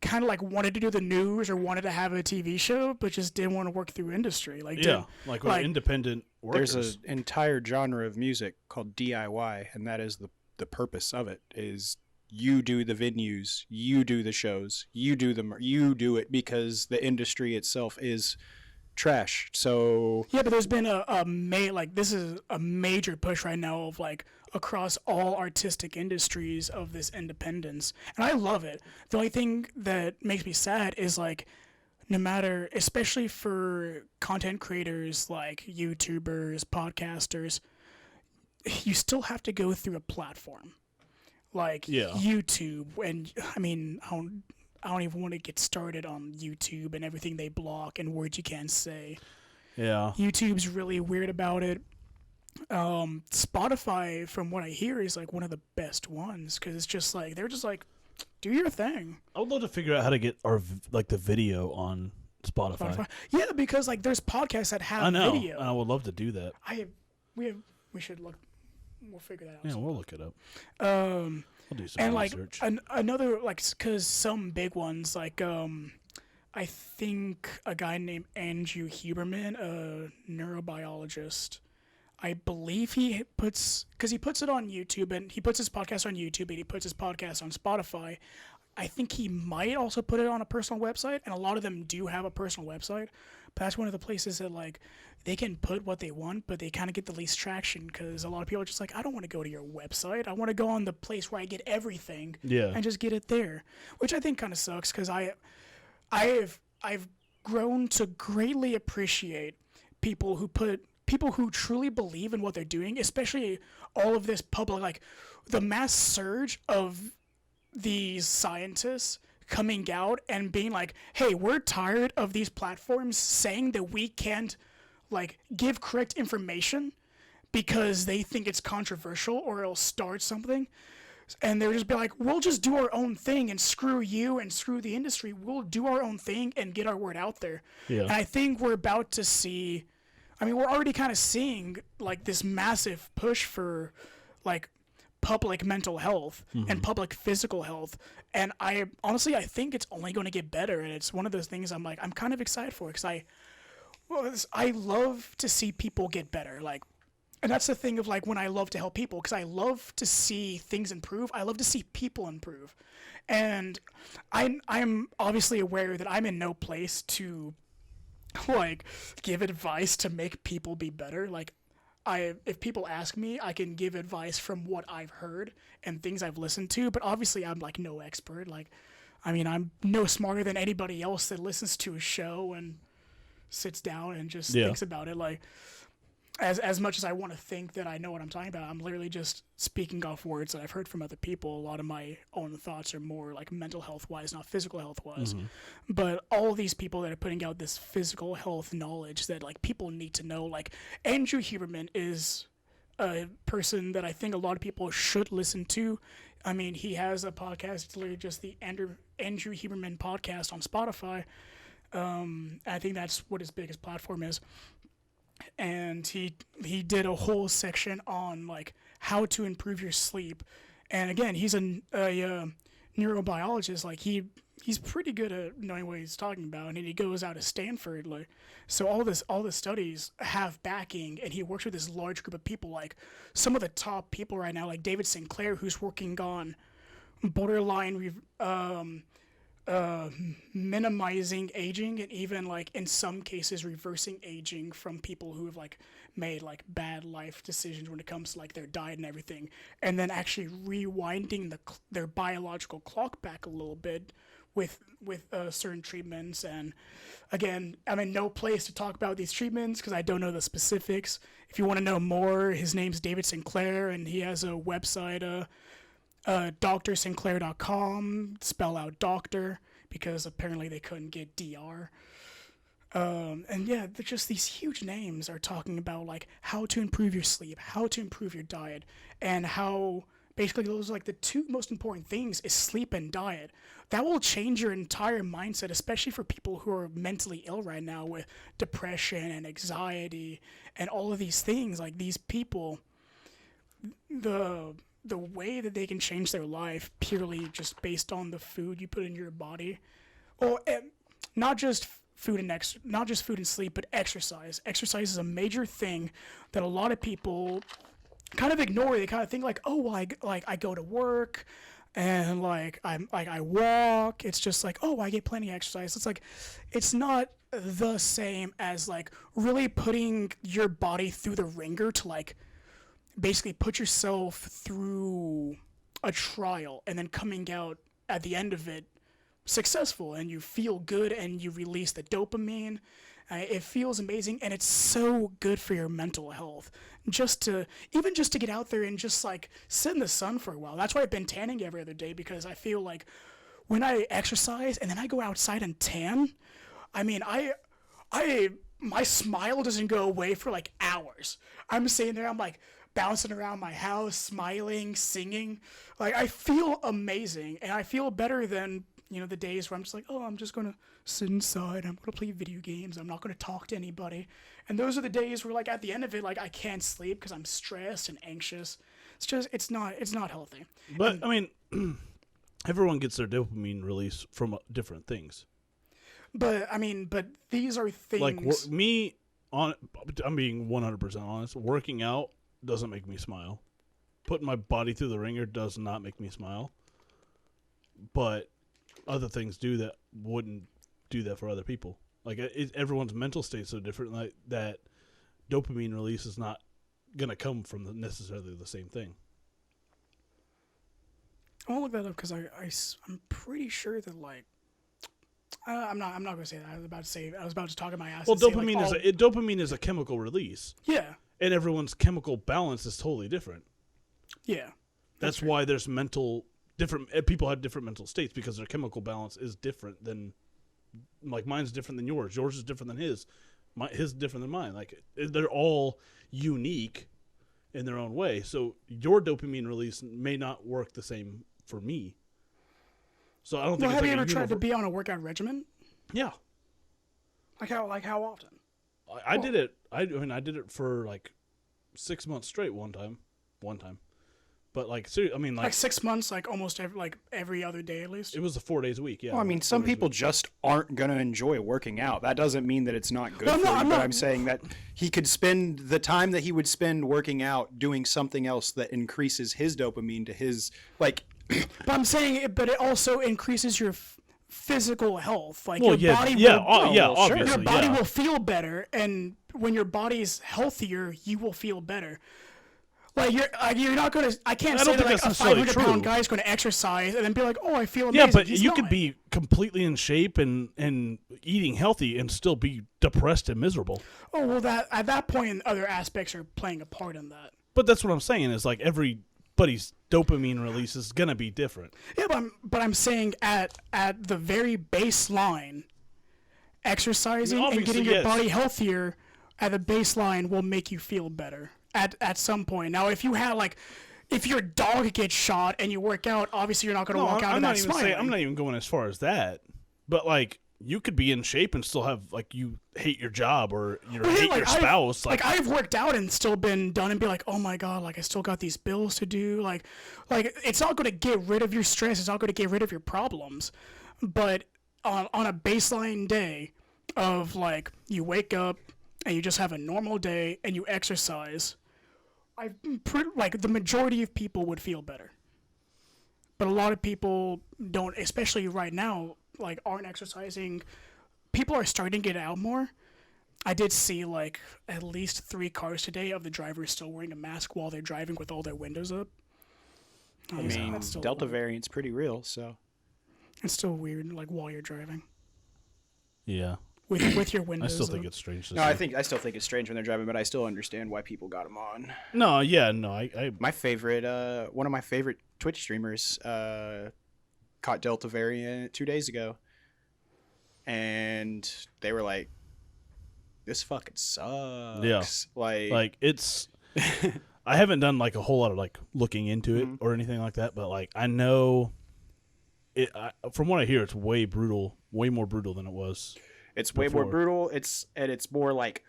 kind of like wanted to do the news or wanted to have a TV show, but just didn't want to work through industry. Like yeah. Like, we're like- independent workers. There's an entire genre of music called DIY, and that is the purpose of it is you do the venues, you do the shows, you do it because the industry itself is trash. So Yeah, but there's been this is a major push right now of like across all artistic industries of this independence, and I love it. The only thing that makes me sad is like, no matter, especially for content creators like YouTubers, podcasters, you still have to go through a platform like YouTube, and I mean, I don't even want to get started on YouTube and everything they block and words you can't say. Yeah. YouTube's really weird about it. Spotify, from what I hear, is like one of the best ones because it's just like they're just like, do your thing. I would love to figure out how to get the video on Spotify. Yeah, because like there's podcasts that have video. I would love to do that. We should look. We'll figure that out. Yeah, we'll look it up. We'll do some and research. like another like because some big ones like I think a guy named Andrew Huberman, a neurobiologist. I believe he puts it on YouTube, and he puts his podcast on YouTube, and he puts his podcast on Spotify. I think he might also put it on a personal website, and a lot of them do have a personal website. But that's one of the places that like they can put what they want, but they kind of get the least traction because a lot of people are just like, I don't want to go to your website. I want to go on the place where I get everything, and just get it there, which I think kind of sucks because I've grown to greatly appreciate people who truly believe in what they're doing, especially all of this public, like the mass surge of these scientists coming out and being like, hey, we're tired of these platforms saying that we can't like give correct information because they think it's controversial or it'll start something. And they'll just be like, we'll just do our own thing and screw you and screw the industry. We'll do our own thing and get our word out there. Yeah. And I think we're about to see, I mean, we're already kind of seeing like this massive push for like public mental health and public physical health. And I think it's only going to get better. And it's one of those things I'm kind of excited for because I love to see people get better. Like, and that's the thing of like when I love to help people because I love to see things improve. I love to see people improve. And I'm obviously aware that I'm in no place to like give advice to make people be better. Like if people ask me, I can give advice from what I've heard and things I've listened to, but obviously I'm like no expert. Like, I mean, I'm no smarter than anybody else that listens to a show and sits down and just thinks about it. Like, as much as I want to think that I know what I'm talking about, I'm literally just speaking off words that I've heard from other people. A lot of my own thoughts are more like mental health wise, not physical health wise. But all these people that are putting out this physical health knowledge that like people need to know, like Andrew Huberman is a person that I think a lot of people should listen to. I mean, he has a podcast. It's literally just the Andrew Huberman podcast on Spotify. I think that's what his biggest platform is. And he did a whole section on like how to improve your sleep. And again, he's a neurobiologist. Like he's pretty good at knowing what he's talking about. And he goes out of Stanford. Like, so all the studies have backing, and he works with this large group of people. Like some of the top people right now, like David Sinclair, who's working on borderline minimizing aging, and even like in some cases reversing aging from people who have like made like bad life decisions when it comes to like their diet and everything, and then actually rewinding their biological clock back a little bit with certain treatments. And again, I'm in no place to talk about these treatments because I don't know the specifics. If you want to know more, his name's David Sinclair, and he has a website, drsinclair.com, spell out doctor, because apparently they couldn't get DR. And yeah, just these huge names are talking about like how to improve your sleep, how to improve your diet, and how basically those are like the two most important things is sleep and diet. That will change your entire mindset, especially for people who are mentally ill right now with depression and anxiety and all of these things. Like these people, the way that they can change their life purely just based on the food you put in your body, or not just food and sleep, but exercise. Exercise is a major thing that a lot of people kind of ignore. They kind of think like, oh, well, I go to work, and I walk. It's just like, oh, I get plenty of exercise. It's like, it's not the same as like really putting your body through the ringer to like basically put yourself through a trial and then coming out at the end of it successful, and you feel good and you release the dopamine. It feels amazing, and it's so good for your mental health. Just to get out there and just like sit in the sun for a while. That's why I've been tanning every other day, because I feel like when I exercise and then I go outside and tan, I mean, my smile doesn't go away for like hours. I'm sitting there, I'm like bouncing around my house, smiling, singing. Like, I feel amazing, and I feel better than, the days where I'm just like, oh, I'm just going to sit inside. I'm going to play video games. I'm not going to talk to anybody. And those are the days where, like, at the end of it, like, I can't sleep because I'm stressed and anxious. It's not healthy. But, I mean, everyone gets their dopamine release from different things. But these are things. Like, I'm being 100% honest. Working out doesn't make me smile. Putting my body through the ringer does not make me smile. But other things do that wouldn't do that for other people. Like, everyone's mental state's so different, like that dopamine release is not gonna come from necessarily the same thing. I'll look that up because I'm pretty sure that like I'm not gonna say that. I was about to talk in my ass. Well, and say, dopamine is a chemical release. Yeah. And everyone's chemical balance is totally different. Yeah. That's why there's different people have different mental states, because their chemical balance is different than, like, mine's different than yours. Yours is different than his. His is different than mine. Like, they're all unique in their own way. So your dopamine release may not work the same for me. So I don't think. Have you ever tried to be on a workout regimen? Yeah. Like how often? I did it. I did it for like 6 months straight one time. But like, seriously, I mean, like 6 months, like almost every other day at least. It was 4 days a week. Yeah. Well, I mean, some people just aren't gonna enjoy working out. That doesn't mean that it's not good for you. But I'm saying that he could spend the time that he would spend working out doing something else that increases his dopamine to his like. But I'm saying it also increases your physical health. Like, well, your body obviously, your body will feel better, and when your body's healthier, you will feel better. Like, you're not gonna. I can't say that like a 500-pound guy is gonna exercise and then be like, oh, I feel amazing. Yeah, but you could be completely in shape and eating healthy and still be depressed and miserable. Oh well, that at that point, other aspects are playing a part in that. But that's what I'm saying is, like, everybody's dopamine release is gonna be different. Yeah, but I'm saying at the very baseline, exercising and getting your body healthier at the baseline will make you feel better at some point. Now, if your dog gets shot and you work out, obviously you're not going to walk out of that smiling. I'm not even going as far as that. But, like, you could be in shape and still have, like, you hate your job or you hate your spouse. I've worked out and still been done and be like, oh my God, like, I still got these bills to do. Like it's not going to get rid of your stress. It's not going to get rid of your problems. But on a baseline day of, like, you wake up and you just have a normal day and you exercise, the majority of people would feel better. But a lot of people don't, especially right now, like, aren't exercising. People are starting to get out more. I did see, like, at least 3 cars today of the drivers still wearing a mask while they're driving with all their windows up. I mean, Delta variant's pretty real, so. It's still weird, like, while you're driving. Yeah. With your windows. I still think it's strange. I still think it's strange when they're driving, but I still understand why people got them on. No, yeah, no. My favorite, one of my favorite Twitch streamers, caught Delta variant 2 days ago, and they were like, "This fucking sucks." Yeah, like it's. I haven't done like a whole lot of like looking into it or anything like that, but like I know it. From what I hear, it's way more brutal than it was. It's way more brutal. It's more like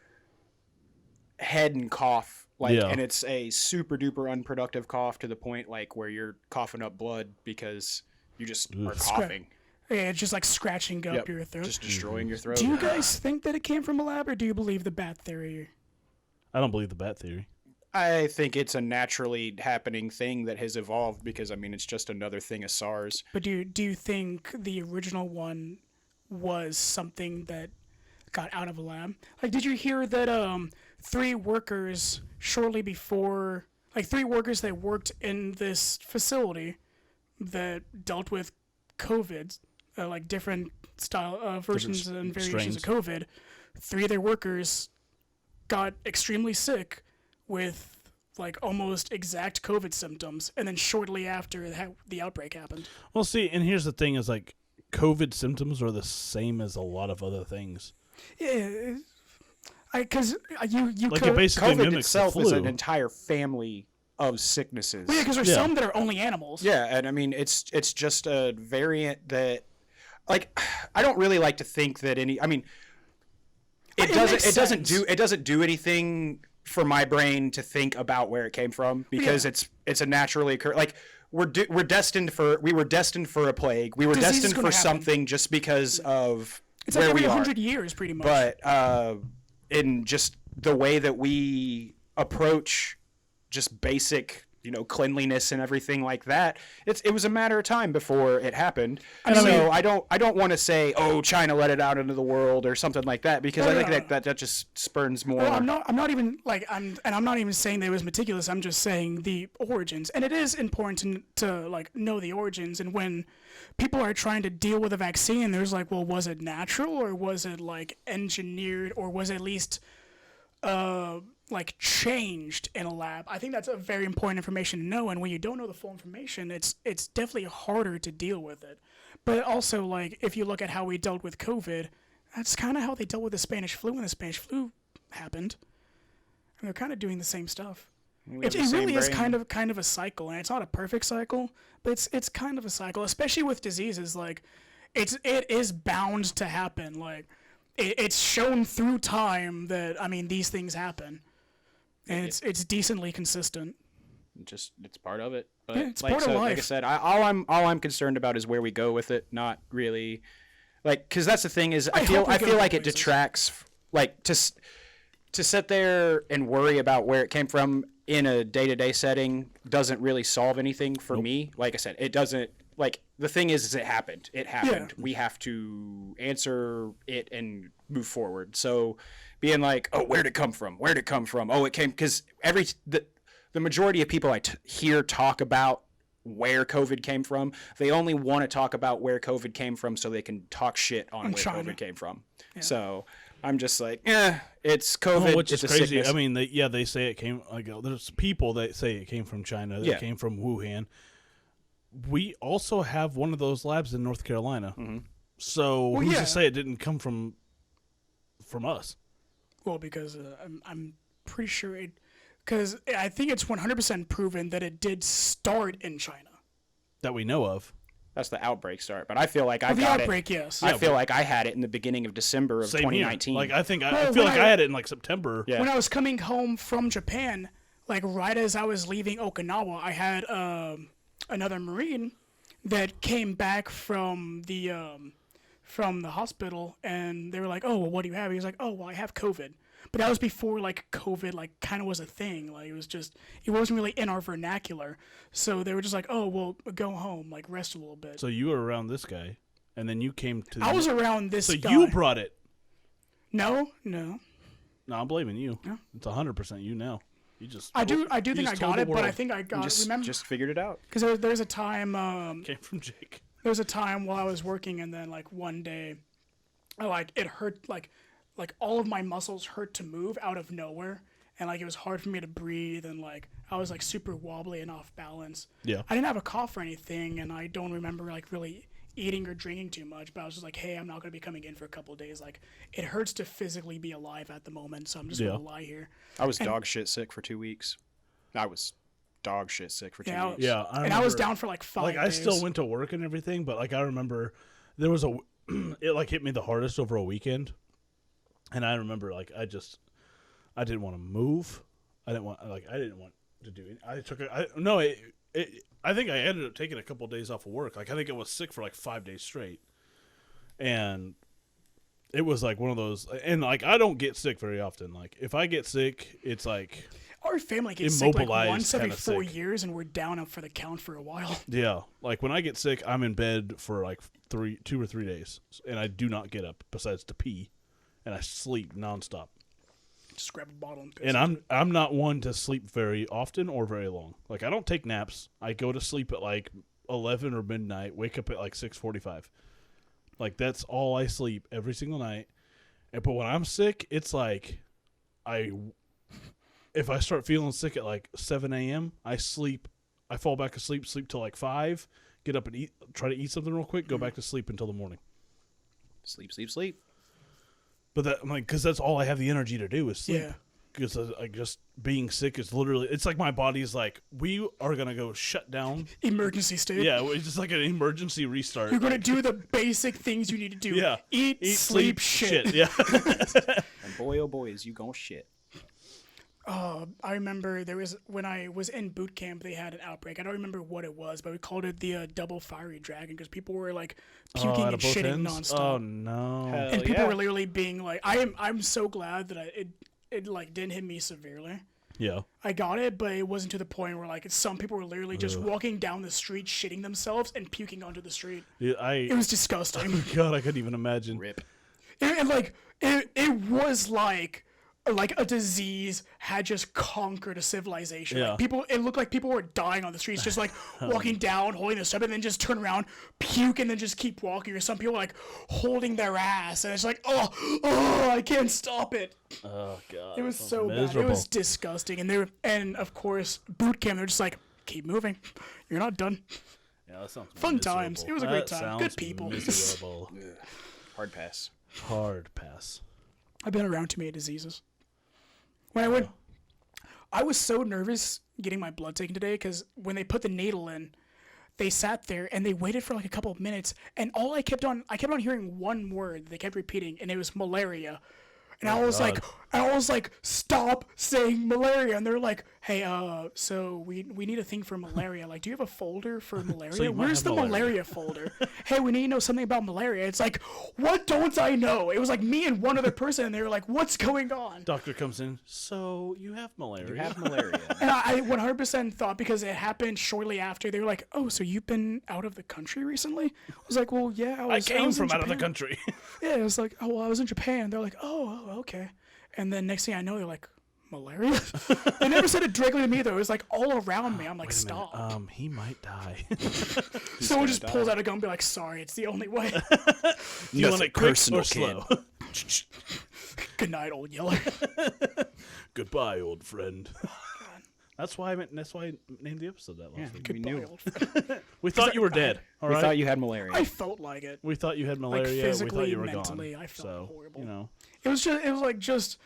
head and cough, and it's a super duper unproductive cough to the point like where you're coughing up blood because you just are coughing. Yeah, it's just like scratching up your throat, just destroying your throat. Do you guys think that it came from a lab, or do you believe the bat theory? I don't believe the bat theory. I think it's a naturally happening thing that has evolved because, I mean, it's just another thing of SARS. But do you think the original one was something that got out of a lab? Like, did you hear that 3 workers shortly before, like 3 workers that worked in this facility that dealt with COVID, like different style versions and variations of COVID, 3 of their workers got extremely sick with like almost exact COVID symptoms, and then shortly after the outbreak happened. Well, see, and here's the thing: is like COVID symptoms are the same as a lot of other things. Yeah, because you Like could, it basically COVID mimics itself the is flu. an entire family of sicknesses. well, yeah, because there's Yeah. some that are only animals. Yeah, and I mean it's just a variant that, like, I don't really like to think that any. I mean, it makes doesn't sense. do anything for my brain to think about where it came from because Yeah. it's a naturally occur. Like we were destined for a plague. We were Disease is destined gonna for happen. something just because of It's like where every we are. 100 years, pretty much. But in just the way that we approach just basic, cleanliness and everything like that, it was a matter of time before it happened. And I mean- I don't want to say, oh, China let it out into the world or something like that, because I think that just spurns more. Well, I'm not even like I'm not even saying that it was meticulous. I'm just saying the origins, and it is important to like know the origins. And when people are trying to deal with a vaccine, there's like, well, was it natural or was it like engineered or was it at least like changed in a lab? I think that's a very important information to know. And when you don't know the full information, it's definitely harder to deal with it. But also, like, if you look at how we dealt with COVID, that's kind of how they dealt with the Spanish flu when the Spanish flu happened. And they're kind of doing the same stuff. It really is kind of a cycle, and it's not a perfect cycle, but it's kind of a cycle, especially with diseases. Like, it is bound to happen. Like, it's shown through time that, I mean, these things happen, and it's decently consistent. It's part of it. But Yeah, it's part of life. Like I said, all I'm concerned about is where we go with it, not really, like, because that's the thing is I feel hope we go like it places. detracts, like, to sit there and worry about where it came from in a day-to-day setting doesn't really solve anything for me. Like I said, it doesn't. Like, the thing is it happened. It happened. Yeah. We have to answer it and move forward. So being like, oh, where'd it come from? Where'd it come from? Oh, it came because the majority of people I hear talk about where COVID came from, they only want to talk about where COVID came from so they can talk shit on where China. COVID came from. So I'm just like, it's COVID. Which is it's a crazy. sickness. I mean, they say it came. Like, there's people that say it came from China. That came from Wuhan. We also have one of those labs in North Carolina. Mm-hmm. So who's to say it didn't come from us? Well, because I'm pretty sure because I think it's 100% proven that it did start in China. That we know of. That's the outbreak start. But I feel like I The got outbreak, it. yes. I feel like I had it in the beginning of December of Same here. 2019. Like I think I Well, feel when like I had it in like September. Yeah. When I was coming home from Japan, like right as I was leaving Okinawa, I had another Marine that came back from the hospital, and they were like, "Oh, well, what do you have?" He was like, "Oh, well, I have COVID." But that was before like COVID like kind of was a thing. Like it wasn't really in our vernacular. So they were just like, "Oh, well, go home, like rest a little bit." So you were around this guy, and then you came to. I was around this So guy. you brought it. No. No, I'm blaming you. It's 100% you now. You just. I do you think I just got told the it, but I world. think I got just, remember just figured it out. because there's a time Came from Jake. there was a time while I was working, and then like one day, it hurt like all of my muscles hurt to move out of nowhere, and like it was hard for me to breathe, and like I was like super wobbly and off balance. Yeah. I didn't have a cough or anything, and I don't remember like really eating or drinking too much, but I was just like, hey, I'm not gonna be coming in for a couple of days. Like it hurts to physically be alive at the moment, so I'm just gonna lie here. I was dog shit sick for 2 weeks. I was dog shit sick for 2 Yeah, weeks. Yeah, And I was remember- down for like 5 Like days. I still went to work and everything, but like I remember there was it like hit me the hardest over a weekend, and I remember like I didn't want to move. I didn't want to do it. I think I ended up taking a couple of days off of work. Like I think I was sick for like 5 days straight, and it was like one of those. And like I don't get sick very often. Like if I get sick, it's like Our family gets sick like Immobilized, once every kinda 4 sick. years, and we're down up for the count for a while. Yeah, like when I get sick, I'm in bed for like 2 or 3 days, and I do not get up besides to pee, and I sleep nonstop. Just grab a bottle and piss. And I'm not one to sleep very often or very long. Like I don't take naps. I go to sleep at like 11 or midnight. Wake up at like 6:45. Like that's all I sleep every single night. But when I'm sick, it's like if I start feeling sick at like 7 a.m., I fall back asleep, sleep till like 5, get up and eat, try to eat something real quick, go back to sleep until the morning. Sleep. But that, I'm like, because that's all I have the energy to do is sleep. Yeah. Because like just being sick is literally, it's like my body's like, we are going to go shut down. Emergency state. Yeah, it's just like an emergency restart. You're going to do the basic things you need to do. Yeah. Eat, sleep, shit. Yeah. And boy, oh boy, is you gonna shit. I remember when I was in boot camp, they had an outbreak. I don't remember what it was, but we called it the double fiery dragon because people were like puking out and of both shitting ends? nonstop. Oh, no. And people were literally being like, I'm so glad that it like didn't hit me severely. Yeah. I got it, but it wasn't to the point where like some people were literally just walking down the street shitting themselves and puking onto the street. Yeah, It was disgusting. God, I couldn't even imagine. Rip. It was like a disease had just conquered a civilization. Yeah. Like it looked like people were dying on the streets, just like walking down, holding their stomach, and then just turn around, puke, and then just keep walking. Or some people like holding their ass, and it's like, oh, I can't stop it. Oh, God. It was that so miserable. bad. It was disgusting. And of course, boot camp, they're just like, keep moving. You're not done. Yeah, that sounds Fun miserable. times. It was a great That time. Good sounds people. Miserable. Hard pass. Hard pass. I've been around too many diseases. When I was so nervous getting my blood taken today because when they put the needle in, they sat there and they waited for like a couple of minutes, and I kept on hearing one word they kept repeating, and it was malaria. And I was like, stop saying malaria. And they're like, hey, so we need a thing for malaria. Like, do you have a folder for malaria? you might Where's have the malaria. malaria folder? Hey, we need to know something about malaria. It's like, what don't I know? It was like me and one other person, and they were like, what's going on? Doctor comes in, so you have malaria. You have malaria. And I 100% thought, because it happened shortly after, they were like, oh, so you've been out of the country recently? I was like, well, yeah. I was came in from out of the Japan." country. Yeah, it was like, oh, well, I was in Japan. They're like, oh, okay. And then next thing I know, they're like, malaria? They never said it directly to me, though. It was like all around me. I'm like, Wait a minute, stop. he might die. Someone just pulls out a gun and be like, sorry, it's the only way. Do you want Nothing it quick personal, or slow? Good night, old yeller. Goodbye, old friend. That's why I named the episode that last week. We knew. Goodbye, old friend. We thought you were dead. All We right. thought you had malaria. I felt like it. We thought you had malaria. We physically, thought you were mentally, gone. I felt so, horrible. You know. It was just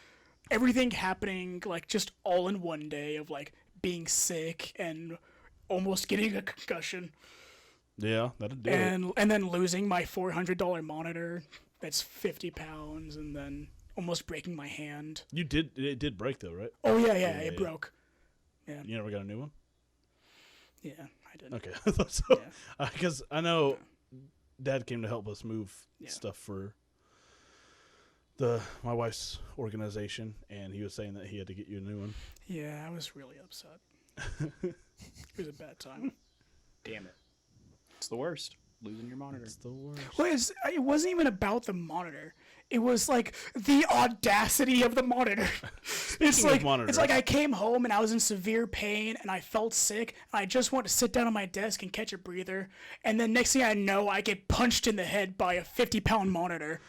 everything happening like just all in one day of like being sick and almost getting a concussion Yeah, that'd do it. and then losing my $400 monitor that's 50 pounds and then almost breaking my hand. It did break though, right? Oh yeah, yeah. it broke. Yeah, You never got a new one? yeah, I did. Okay. I thought so. Because I know Dad came to help us move stuff for my wife's organization, and he was saying that he had to get you a new one. Yeah, I was really upset. It was a bad time. Damn it. It's the worst. Losing your monitor. It's the worst. Well, it wasn't even about the monitor. It was like the audacity of the monitor. It's of like monitors. it's like I came home and I was in severe pain and I felt sick and I just wanted to sit down on my desk and catch a breather. And then next thing I know, I get punched in the head by a 50-pound monitor.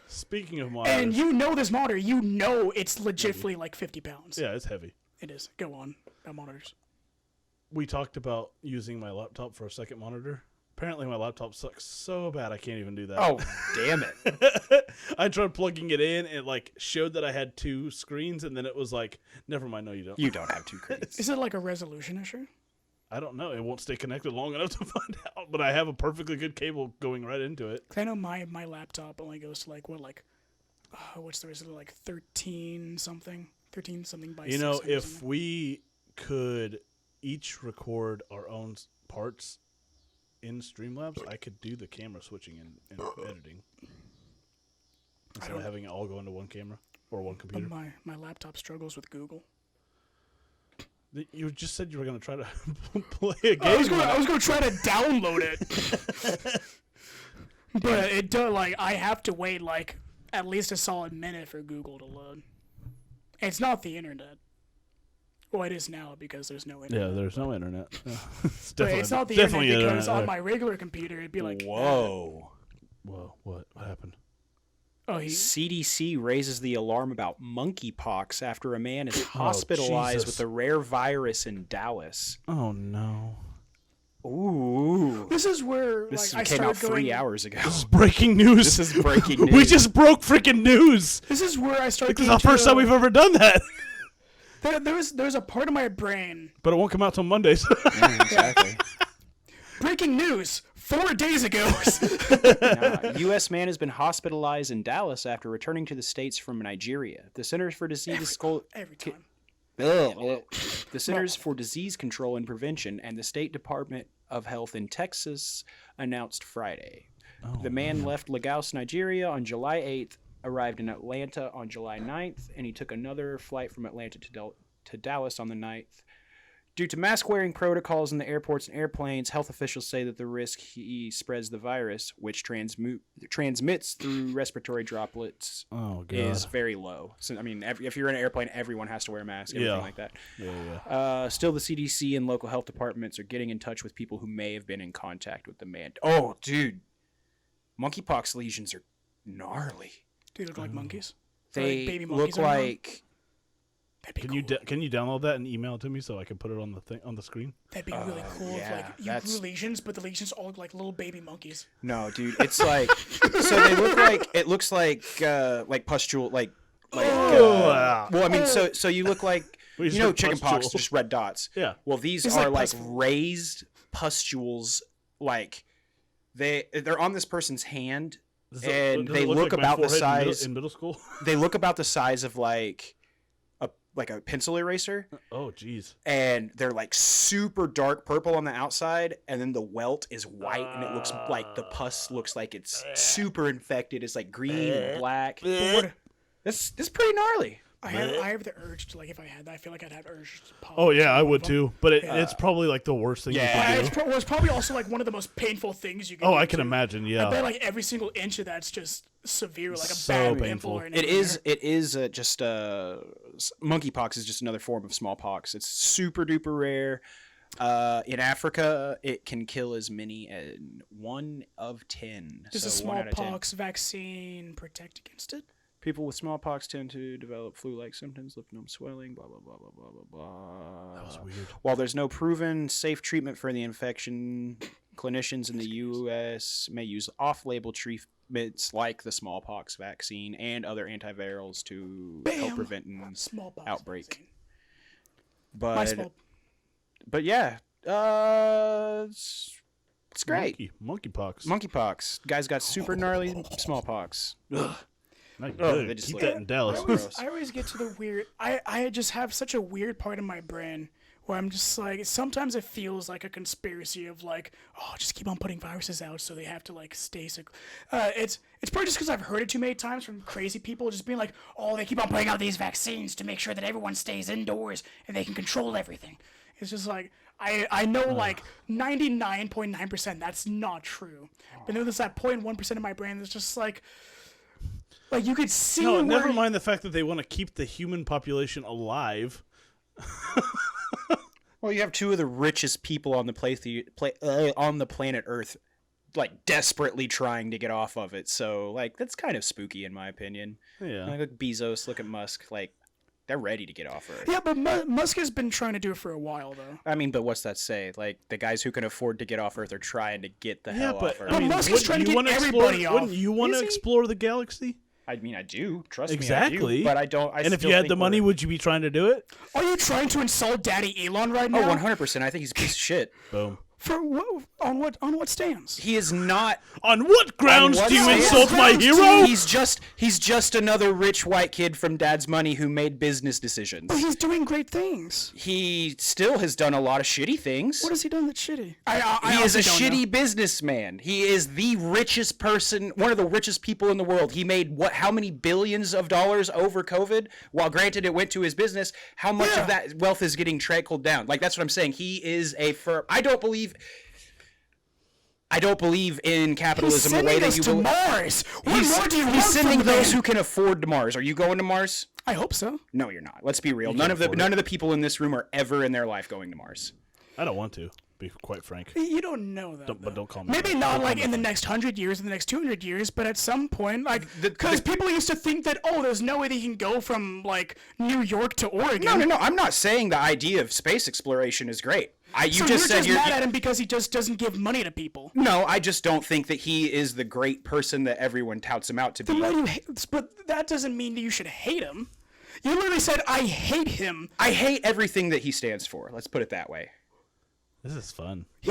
Speaking of monitors. And you know this monitor, you know it's legitimately like 50 pounds. Yeah, it's heavy. It is. Go on about monitors. We talked about using my laptop for a second monitor. Apparently my laptop sucks so bad I can't even do that. Oh, damn it. I tried plugging it in, and it like showed that I had 2 screens, and then it was like, never mind, no you don't. You don't have 2 crates. Is it like a resolution issue? I don't know. It won't stay connected long enough to find out, but I have a perfectly good cable going right into it. 'Cause I know my laptop only goes to what's the rest of it, like 13 something by You know, 600 if something. we could each record our own parts in Streamlabs, I could do the camera switching and editing instead of having it all go into one camera or one But computer. my laptop struggles with Google. You just said you were going to try to play a game. I was going to try to download it. But it does, like, I have to wait, like, at least a solid minute for Google to load. It's not the internet. Well, it is now because there's no internet. Yeah, there's no internet. It's not the internet because on my regular computer it'd be like, Whoa. Whoa, what happened? oh, CDC raises the alarm about monkeypox after a man is hospitalized Jesus. with a rare virus in Dallas. Oh, no. Ooh. this is where This like, I came out started 3 going, hours ago. This is breaking news. This is breaking news. We just broke freaking news. This is where I started. This is the first time we've ever done that. There's a part of my brain. But it won't come out till Mondays. Yeah, exactly. Breaking news 4 days ago. U.S. man has been hospitalized in Dallas after returning to the States from Nigeria. The Centers for Disease Every time. The Centers for Disease Control and Prevention and the State Department of Health in Texas announced Friday. The man left Lagos, Nigeria on July 8th, arrived in Atlanta on July 9th, and he took another flight from Atlanta to Dallas on the 9th. Due to mask-wearing protocols in the airports and airplanes, health officials say that the risk he spreads the virus, which transmits through respiratory droplets, is very low. So, I mean, if you're in an airplane, everyone has to wear a mask, everything like that. Yeah. Still, the CDC and local health departments are getting in touch with people who may have been in contact with the man. Oh, dude. Monkeypox lesions are gnarly. Do they look like monkeys? They baby look monkeys like... That'd be Can cool. you download that and email it to me so I can put it on the thing on the screen? That'd be really cool. yeah, If, like, you grew lesions, but the lesions all look like little baby monkeys. No, dude, it's like... so they look like... It looks like pustule, well, I mean, so you look like... We just You know, said chicken pox, pustule. just red dots. Yeah. Well, these It's are like like raised pustules, like... They're on this person's hand, Does and it they look look like my about the forehead size... in middle school. They look about the size of like a pencil eraser, Oh, jeez. and they're like super dark purple on the outside, and then the welt is white, and it looks like the pus looks like it's super infected. It's like green and black. This pretty gnarly. I have the urge to, like, if I had that, I feel like I'd have urge to pop. Oh yeah, I would one of them. too. But it's probably like the worst thing Yeah. you can do. It's probably also like one of the most painful things you can Oh, do, I can too. imagine. I bet Yeah. like every single inch of that's just severe, like a So bad painful. pimple or It anything is. there. It is just monkeypox is just another form of smallpox. It's super duper rare. In Africa, it can kill as many as 1 of 10. Does so the 1 out of 10. smallpox vaccine protect against it? People with smallpox tend to develop flu-like symptoms, lip node swelling, blah, blah, blah, blah, blah, blah, blah. That was weird. While there's no proven safe treatment for the infection, clinicians in the U.S. may use off-label treatments like the smallpox vaccine and other antivirals to help prevent an Smallpox outbreak. vaccine. My small. But yeah, it's great. Monkeypox. Monkeypox. Guys got super gnarly smallpox. Not Oh, good. they just Keep look- that in Dallas. Gross. I always get to the weird. I just have such a weird part of my brain where I'm just like, sometimes it feels like a conspiracy of like, oh, just keep on putting viruses out so they have to like stay sick. It's probably just because I've heard it too many times from crazy people just being like, oh, they keep on putting out these vaccines to make sure that everyone stays indoors and they can control everything. It's just like, I know like 99.9% that's not true. But then there's that 0.1% of my brain that's just like you could see. No, where never mind the fact that they want to keep the human population alive. Well, you have 2 of the richest people on the on the planet Earth, like desperately trying to get off of it. So, like, that's kind of spooky in my opinion. Yeah. Like, look at Bezos, look at Musk, like they're ready to get off Earth. Yeah, but Musk has been trying to do it for a while, though. I mean, but what's that say? Like, the guys who can afford to get off Earth are trying to get the Yeah, hell but off Earth. I mean, Musk is trying to wouldn't you get wanna explore? everybody off. Wouldn't you want to Is he? explore the galaxy? I mean, I do. Trust Exactly. me, I do. But I don't. And if you had the money, would you be trying to do it? Are you trying to insult Daddy Elon right Oh, now? 100%. I think he's a piece of shit. Boom. On what stands? He is not. On what grounds On what do you grounds? insult my Grounds do hero? He's just another rich white kid from dad's money who made business decisions. But he's doing great things. He still has done a lot of shitty things. What has he done that's shitty? He is a shitty businessman. He is the richest person, one of the richest people in the world. He made how many billions of dollars over COVID? While granted it went to his business, how much of that wealth is getting trickled down? Like, that's what I'm saying. He is I don't believe in capitalism the way that you believe. Mars. What more do you want He's sending from those me? who can afford to Mars. Are you going to Mars? I hope so. No, you're not. Let's be real. None of the people in this room are ever in their life going to Mars. I don't want to, be quite frank. You don't know that. But don't call me. Maybe Frank. not Don't like call in me the Frank. next 100 years, in the next 200 years, but at some point, like, because people used to think that, there's no way they can go from, like, New York to Oregon. No. I'm not saying the idea of space exploration is great. You So just you're said just mad at him because he just doesn't give money to people. No, I just don't think that he is the great person that everyone touts him out to be. Then why do you hate, but that doesn't mean that you should hate him. You literally said, I hate him. I hate everything that he stands for. Let's put it that way. This is fun. He's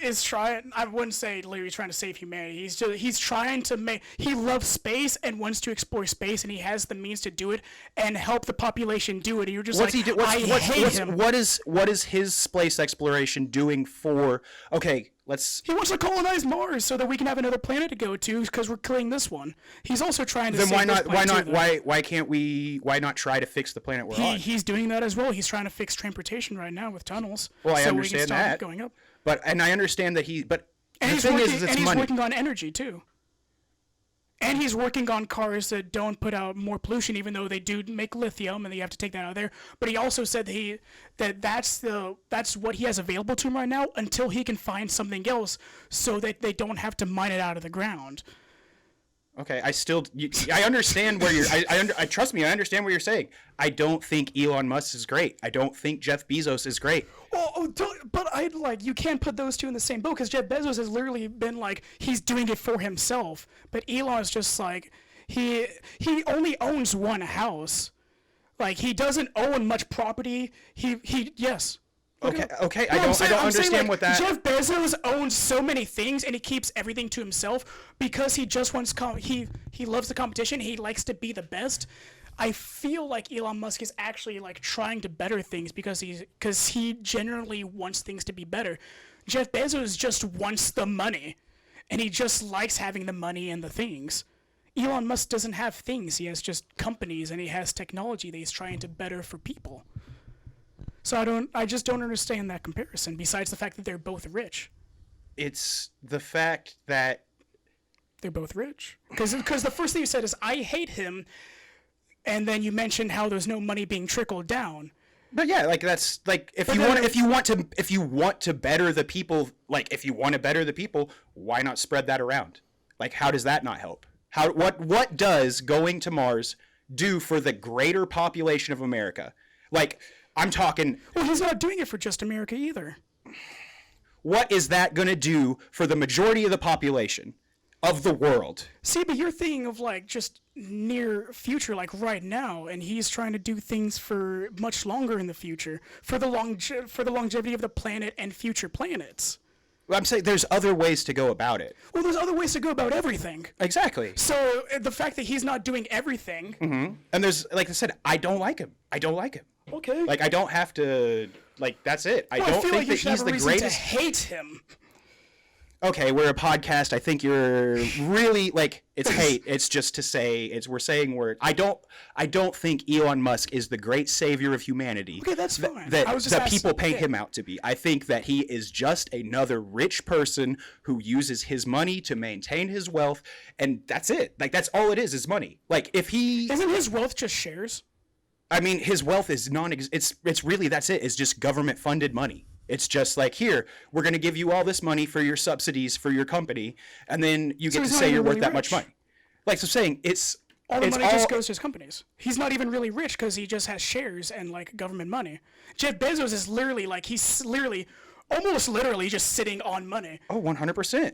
is trying, I wouldn't say literally trying to save humanity. He's trying to he loves space and wants to explore space, and he has the means to do it and help the population do it. And you're just What's he do? I hate him. What is his space exploration doing for? Okay, let's. He wants to colonize Mars so that we can have another planet to go to because we're killing this one. He's also trying to Then save why this not? planet too, though. Why can't we? Why not try to fix the planet we're on? He's doing that as well. He's trying to fix transportation right now with tunnels. Well, I so we understand can stop that. it going up. And I understand that And the he's thing working, is, it's and he's money. working on energy too. And he's working on cars that don't put out more pollution, even though they do make lithium, and you have to take that out of there. But he also said that that's what he has available to him right now until he can find something else, so that they don't have to mine it out of the ground. Okay, I understand where you're. I trust me. I understand what you're saying. I don't think Elon Musk is great. I don't think Jeff Bezos is great. But you can't put those two in the same boat because Jeff Bezos has literally been like he's doing it for himself, but Elon's just like he only owns one house, like he doesn't own much property. Yes. Okay. No, I don't understand what that. Jeff Bezos owns so many things, and he keeps everything to himself because he just wants he loves the competition. He likes to be the best. I feel like Elon Musk is actually like trying to better things because he generally wants things to be better. Jeff Bezos just wants the money, and he just likes having the money and the things. Elon Musk doesn't have things. He has just companies, and he has technology that he's trying to better for people. So I just don't understand that comparison, besides the fact that they're both rich. It's the fact that They're both rich. Because the first thing you said is, I hate him, and then you mentioned how there's no money being trickled down. But yeah, like that's like if you want to better the people, like if you want to better the people, why not spread that around? Like how does that not help? What does going to Mars do for the greater population of America? Like I'm talking. Well, he's not doing it for just America either. What is that going to do for the majority of the population of the world? See, but you're thinking of like just near future, like right now, and he's trying to do things for much longer in the future, for the longevity of the planet and future planets. I'm saying there's other ways to go about it. Well, there's other ways to go about everything. Exactly. So the fact that he's not doing everything. And there's, like I said, I don't like him. Okay. Like I don't have to. Like that's it. I Well, don't feel think like you that should he's have a the reason greatest. to hate him. Okay, we're a podcast. I think you're really like it's hate. It's just to say I don't think Elon Musk is the great savior of humanity. Okay, that's fine. That I was just people asking- paint okay. him out to be. I think that he is just another rich person who uses his money to maintain his wealth, and that's it. Like that's all it is money. Like if he Isn't his wealth just shares? I mean, his wealth is it's really that's it. It's just government funded money. It's just like, here, we're going to give you all this money for your subsidies for your company, and then you get to he's not say you're even worth really that much rich. money. Like, so saying All the it's money just goes to his companies. He's not even really rich because he just has shares and like government money. Jeff Bezos is literally like almost literally just sitting on money. Oh, 100%.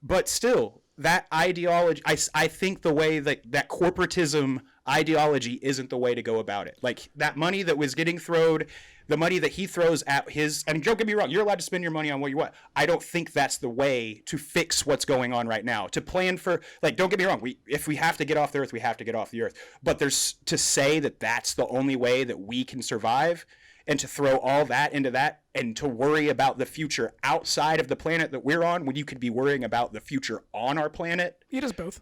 But still, that ideology, I think the way that corporatism ideology isn't the way to go about it. Like that money that was getting thrown, the money that he throws at his, I mean, don't get me wrong, you're allowed to spend your money on what you want. I don't think that's the way to fix what's going on right now. To plan for, like, don't get me wrong, if we have to get off the earth, we have to get off the earth. But there's to say that that's the only way that we can survive, and to throw all that into that and to worry about the future outside of the planet that we're on when you could be worrying about the future on our planet. He does both.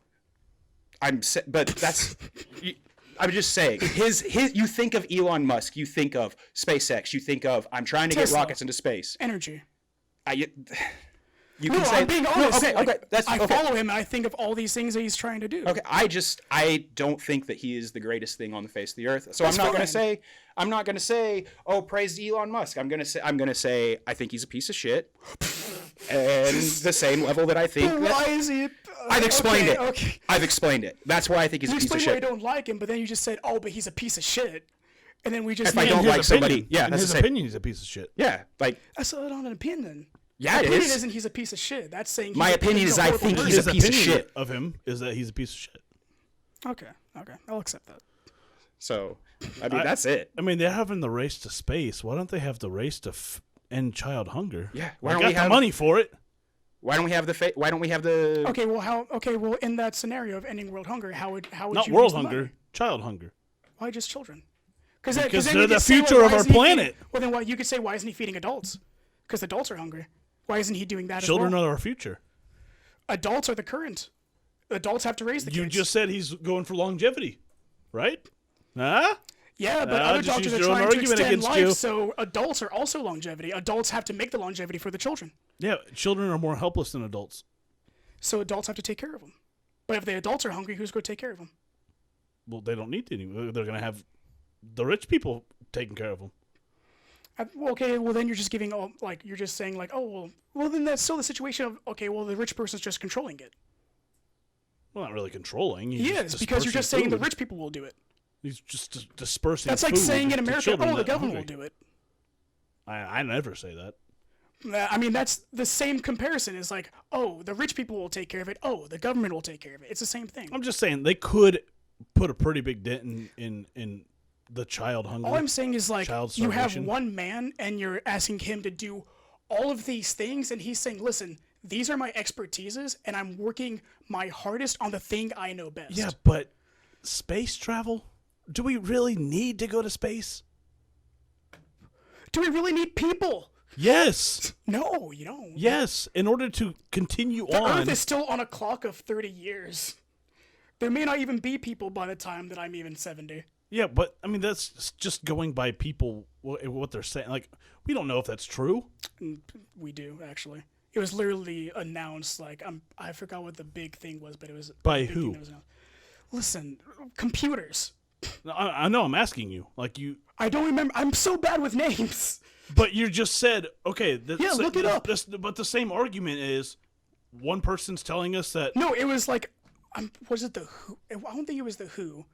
But that's, I'm just saying, his, you think of Elon Musk, you think of SpaceX, you think of, I'm trying to Tesla. get rockets into space. Energy. You No, can say, I'm being honest. okay, Like, that's I okay. follow him, and I think of all these things that he's trying to do. Okay, I don't think that he is the greatest thing on the face of the earth. So That's I'm not fine. gonna say, oh, praise Elon Musk. I'm gonna say, I think he's a piece of shit. And the same level that I think. But why is he? I've explained it. Okay. I've explained it. That's why I think he's You a piece of explained why shit. you don't like him, but then you just said, "Oh, but he's a piece of shit," and then we just If I named don't his like His somebody, opinion. yeah, In that's his the same. opinion, he's a piece of shit. Yeah, like That's not an opinion. yeah, it Opinion is. isn't he's a piece of shit. That's saying My opinion he's is a I horrible think person. he's a piece of opinion shit. of him is that he's a piece of shit. Okay, I'll accept that. So, I mean, that's it. I mean, they're having the race to space. Why don't they have the race to end child hunger? Yeah, why don't we have the money for it? Why don't we have the? Okay, well, in that scenario of ending world hunger, how would Not you world use the hunger, money? child hunger. Why just children? Because then they're you the could say, future of why our isn't he planet. feeding- well, then you could say, why isn't he feeding adults? Because adults are hungry. Why isn't he doing that Children as well? are our future. Adults are the current. Adults have to raise the You kids. just said he's going for longevity, right? Huh? Yeah, but I'll other just doctors use are your own trying to argument extend against life, you. so adults are also longevity. Adults have to make the longevity for the children. Yeah, children are more helpless than adults. So adults have to take care of them. But if the adults are hungry, who's going to take care of them? Well, they don't need to anymore. They're going to have the rich people taking care of them. Okay, well then you're just giving you're just saying like, oh well then that's still the situation of okay, well the rich person's just controlling it. Well, not really controlling. He is because you're just saying the rich people will do it. He's just dispersing. That's like food saying in to America, children oh the that are government will hungry. do it. I never say that. I mean that's the same comparison. Is like, oh the rich people will take care of it. Oh the government will take care of it. It's the same thing. I'm just saying they could put a pretty big dent in the child hunger. All I'm saying is like child you have starvation. one man and you're asking him to do all of these things and he's saying, listen, these are my expertises and I'm working my hardest on the thing I know best. Yeah, but space travel? Do we really need to go to space? Do we really need people? Yes. No, you don't. Yes. In order to continue The on. Earth is still on a clock of 30 years. There may not even be people by the time that I'm even 70. Yeah, but I mean that's just going by people what they're saying. Like we don't know if that's true. We do, actually. It was literally announced, like, I forgot what the big thing was, but it was... By a big who? thing that was announced. Listen, computers. I know. I'm asking you. Like you. I don't remember. I'm so bad with names. But you just said okay. Yeah, look it up. But the same argument is, one person's telling us that. No, it was like... was it the Who? I don't think it was the Who,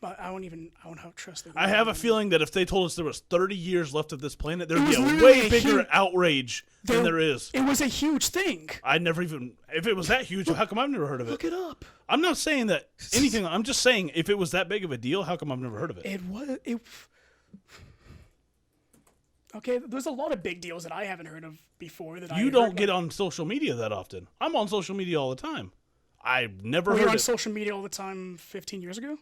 but I don't have trust. I have a feeling that if they told us there was 30 years left of this planet, there'd It be was a literally way a bigger huge- outrage than there is. It was a huge thing. I never even. If it was that huge, how come I've never heard of it? Look it up. I'm not saying that anything. I'm just saying if it was that big of a deal, how come I've never heard of it? It was... Okay, there's a lot of big deals that I haven't heard of before. You don't get on social media that often. I'm on social media all the time. I've never Were you heard on it. social media all the time 15 years ago?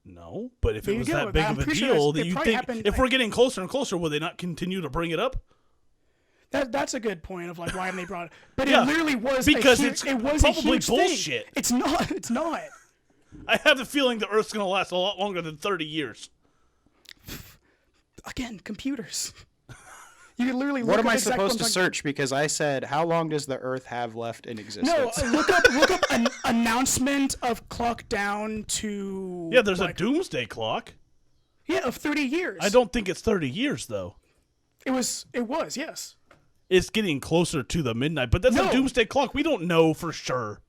No, but if There it you was go. that big I'm of a pretty sure deal, it that you probably think happened, if like- we're getting closer and closer, will they not continue to bring it up? That's a good point of like why haven't they brought it? But Yeah, it literally was because it it's was a probably huge bullshit. Thing. It's not. It's not. I have the feeling the Earth's going to last a lot longer than 30 years. Again, computers. You can literally look What am up I exact supposed to ones on- search? Because I said, how long does the Earth have left in existence? No, look up an announcement of clock down to Yeah, there's like, a doomsday clock. Yeah, of 30 years. I don't think it's 30 years, though. It was, yes. It's getting closer to the midnight, but that's No. a doomsday clock. We don't know for sure.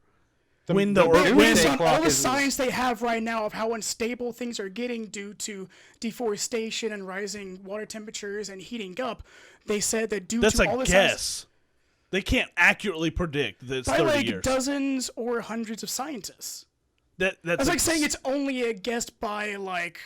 when the the doomsday Based on clock all the is- science they have right now of how unstable things are getting due to deforestation and rising water temperatures and heating up, they said that due that's to a all the guess. They can't accurately predict that it's by 30 like years. dozens or hundreds of scientists. That's like saying it's only a guess by like,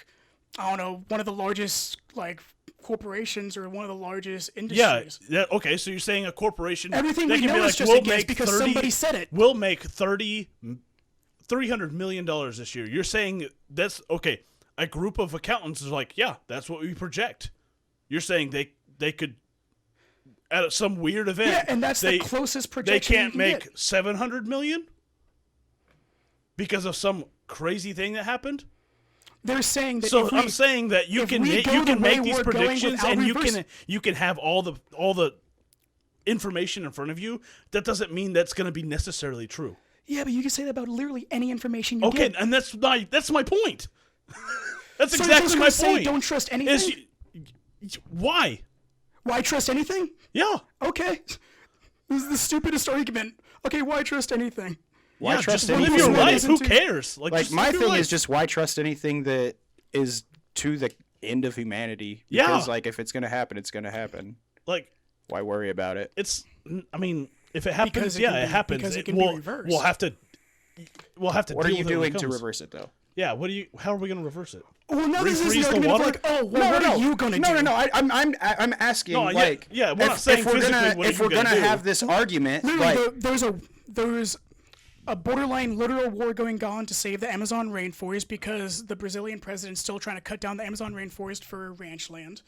I don't know, one of the largest like corporations or one of the largest industries. Yeah. Okay. So you're saying a corporation? Everything that we can know be is like, just we'll a guess make because 30, somebody said it. We'll make $300 million this year. You're saying that's okay. A group of accountants is like, yeah, that's what we project. You're saying they could at some weird event. Yeah, and that's the closest projection. They can't make get. 700 million because of some crazy thing that happened. They're saying that. So I'm saying that you can make these predictions and you can have all the information in front of you. That doesn't mean that's going to be necessarily true. Yeah, but you can say that about literally any information you Okay, get. and that's my point. That's so exactly my say point. Don't trust anything. Why? Why trust anything? Yeah. Okay. This is the stupidest argument. Okay, why trust anything? Why trust just anything? live your life. Who cares? Like my thing is just why trust anything that is to the end of humanity? Because like if it's gonna happen, it's gonna happen. Like why worry about it? I mean, if it happens, it happens. Because it can be reversed. We'll have to. What are you doing to reverse it though? Yeah. How are we gonna reverse it? Well, now this is the argument of like, oh, well, what are you gonna do? No. I'm asking. Like, we're not saying physically if we're gonna have this argument, literally, there's a borderline literal war going on to save the Amazon rainforest because the Brazilian president's still trying to cut down the Amazon rainforest for ranch land.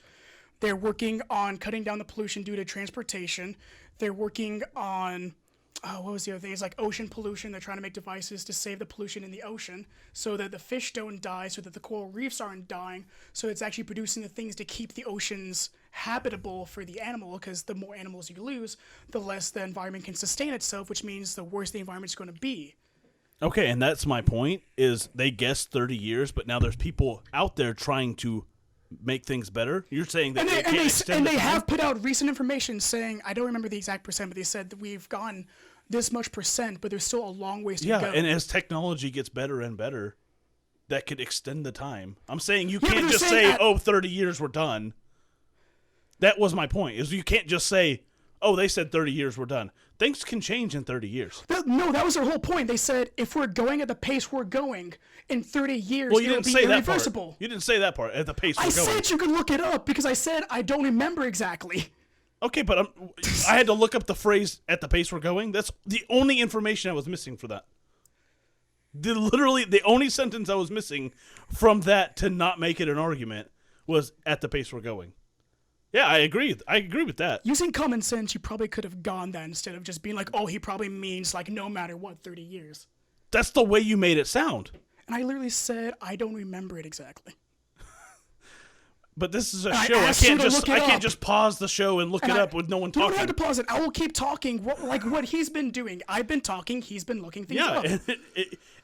They're working on cutting down the pollution due to transportation. They're working on, what was the other thing? It's like ocean pollution. They're trying to make devices to save the pollution in the ocean so that the fish don't die, so that the coral reefs aren't dying, so it's actually producing the things to keep the oceans habitable for the animal, because the more animals you lose, the less the environment can sustain itself, which means the worse the environment's going to be. Okay, and that's my point, is they guessed 30 years, but now there's people out there trying to make things better. You're saying that they have put out recent information saying, I don't remember the exact percent, but they said that we've gone this much percent, but there's still a long ways to go. Yeah, and as technology gets better and better, that could extend the time. I'm saying you can't just say, 30 years, we're done. That was my point, is you can't just say, they said 30 years, we're done. Things can change in 30 years. No, that was their whole point. They said, if we're going at the pace we're going, in 30 years, well, you it'll didn't be say irreversible. That part. You didn't say that part, at the pace we're going. I said you could look it up, because I said I don't remember exactly. Okay, but I had to look up the phrase, at the pace we're going. That's the only information I was missing for that. Literally, the only sentence I was missing from that to not make it an argument was, at the pace we're going. Yeah, I agree. I agree with that. Using common sense, you probably could have gone that instead of just being like, he probably means like no matter what, 30 years. That's the way you made it sound. And I literally said, I don't remember it exactly. But this is a show. I can't just pause the show and look it up with no one talking. You don't have to pause it. I will keep talking. What he's been doing. I've been talking. He's been looking things up. Yeah.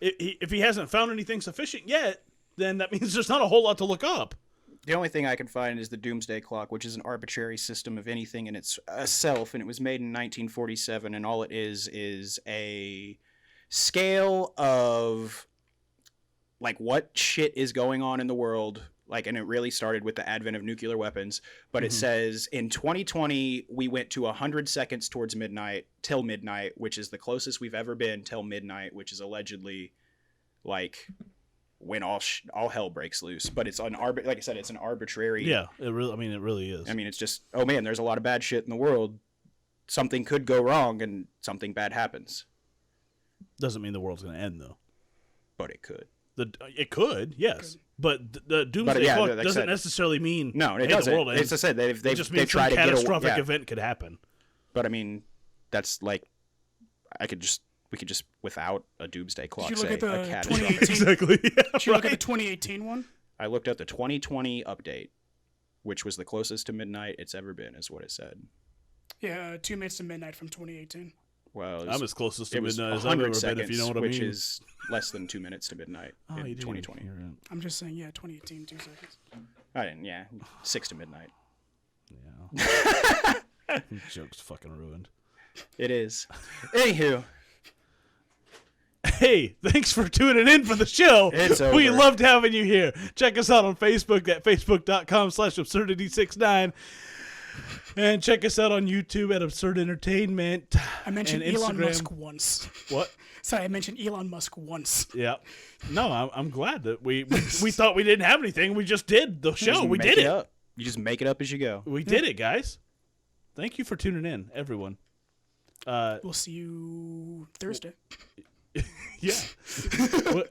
If he hasn't found anything sufficient yet, then that means there's not a whole lot to look up. The only thing I can find is the Doomsday Clock, which is an arbitrary system of anything in itself, and it was made in 1947, and all it is a scale of like what shit is going on in the world. Like, and it really started with the advent of nuclear weapons, but it says in 2020, we went to 100 seconds towards midnight, till midnight, which is the closest we've ever been till midnight, which is allegedly like when all hell breaks loose. But it's like I said, it's an arbitrary. Yeah, it really is. I mean, it's just, oh man, there's a lot of bad shit in the world. Something could go wrong and something bad happens. Doesn't mean the world's going to end though. But it could. It could, yes. But the Doomsday Clock doesn't necessarily mean it doesn't. The world ends. It's I said it just means some catastrophic event could happen. But I mean, that's like we could just without a Doomsday Clock. Did you look say at the 2018? Exactly. Yeah, Did you look at the 2018 one? I looked at the 2020 update, which was the closest to midnight it's ever been, is what it said. Yeah, 2 minutes to midnight from 2018. Well, I'm as close to midnight as I've ever been, if you know what I mean. Which is less than 2 minutes to midnight in 2020. I'm just saying, 2018, 2 seconds. I didn't, 6 to midnight. Yeah. Joke's fucking ruined. It is. Anywho. Hey, thanks for tuning in for the show. It's over. We loved having you here. Check us out on Facebook at facebook.com/absurdity69. And check us out on YouTube at Absurd Entertainment. I mentioned and Elon Instagram. Musk once. What? Sorry, I mentioned Elon Musk once. Yeah. No, I'm glad that we thought we didn't have anything. We just did the show. Just We make did it. up. You just make it up as you go. We did it, guys. Thank you for tuning in, everyone. We'll see you Thursday. Yeah.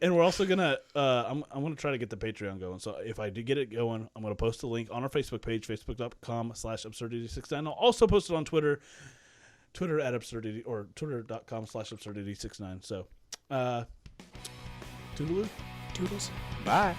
And we're also gonna I'm gonna try to get the Patreon going. So if I do get it going, I'm gonna post a link on our Facebook page, facebook.com/absurdity69. I'll also post it on Twitter at absurdity or twitter.com/absurdity69. So toodaloo. Toodles. Bye.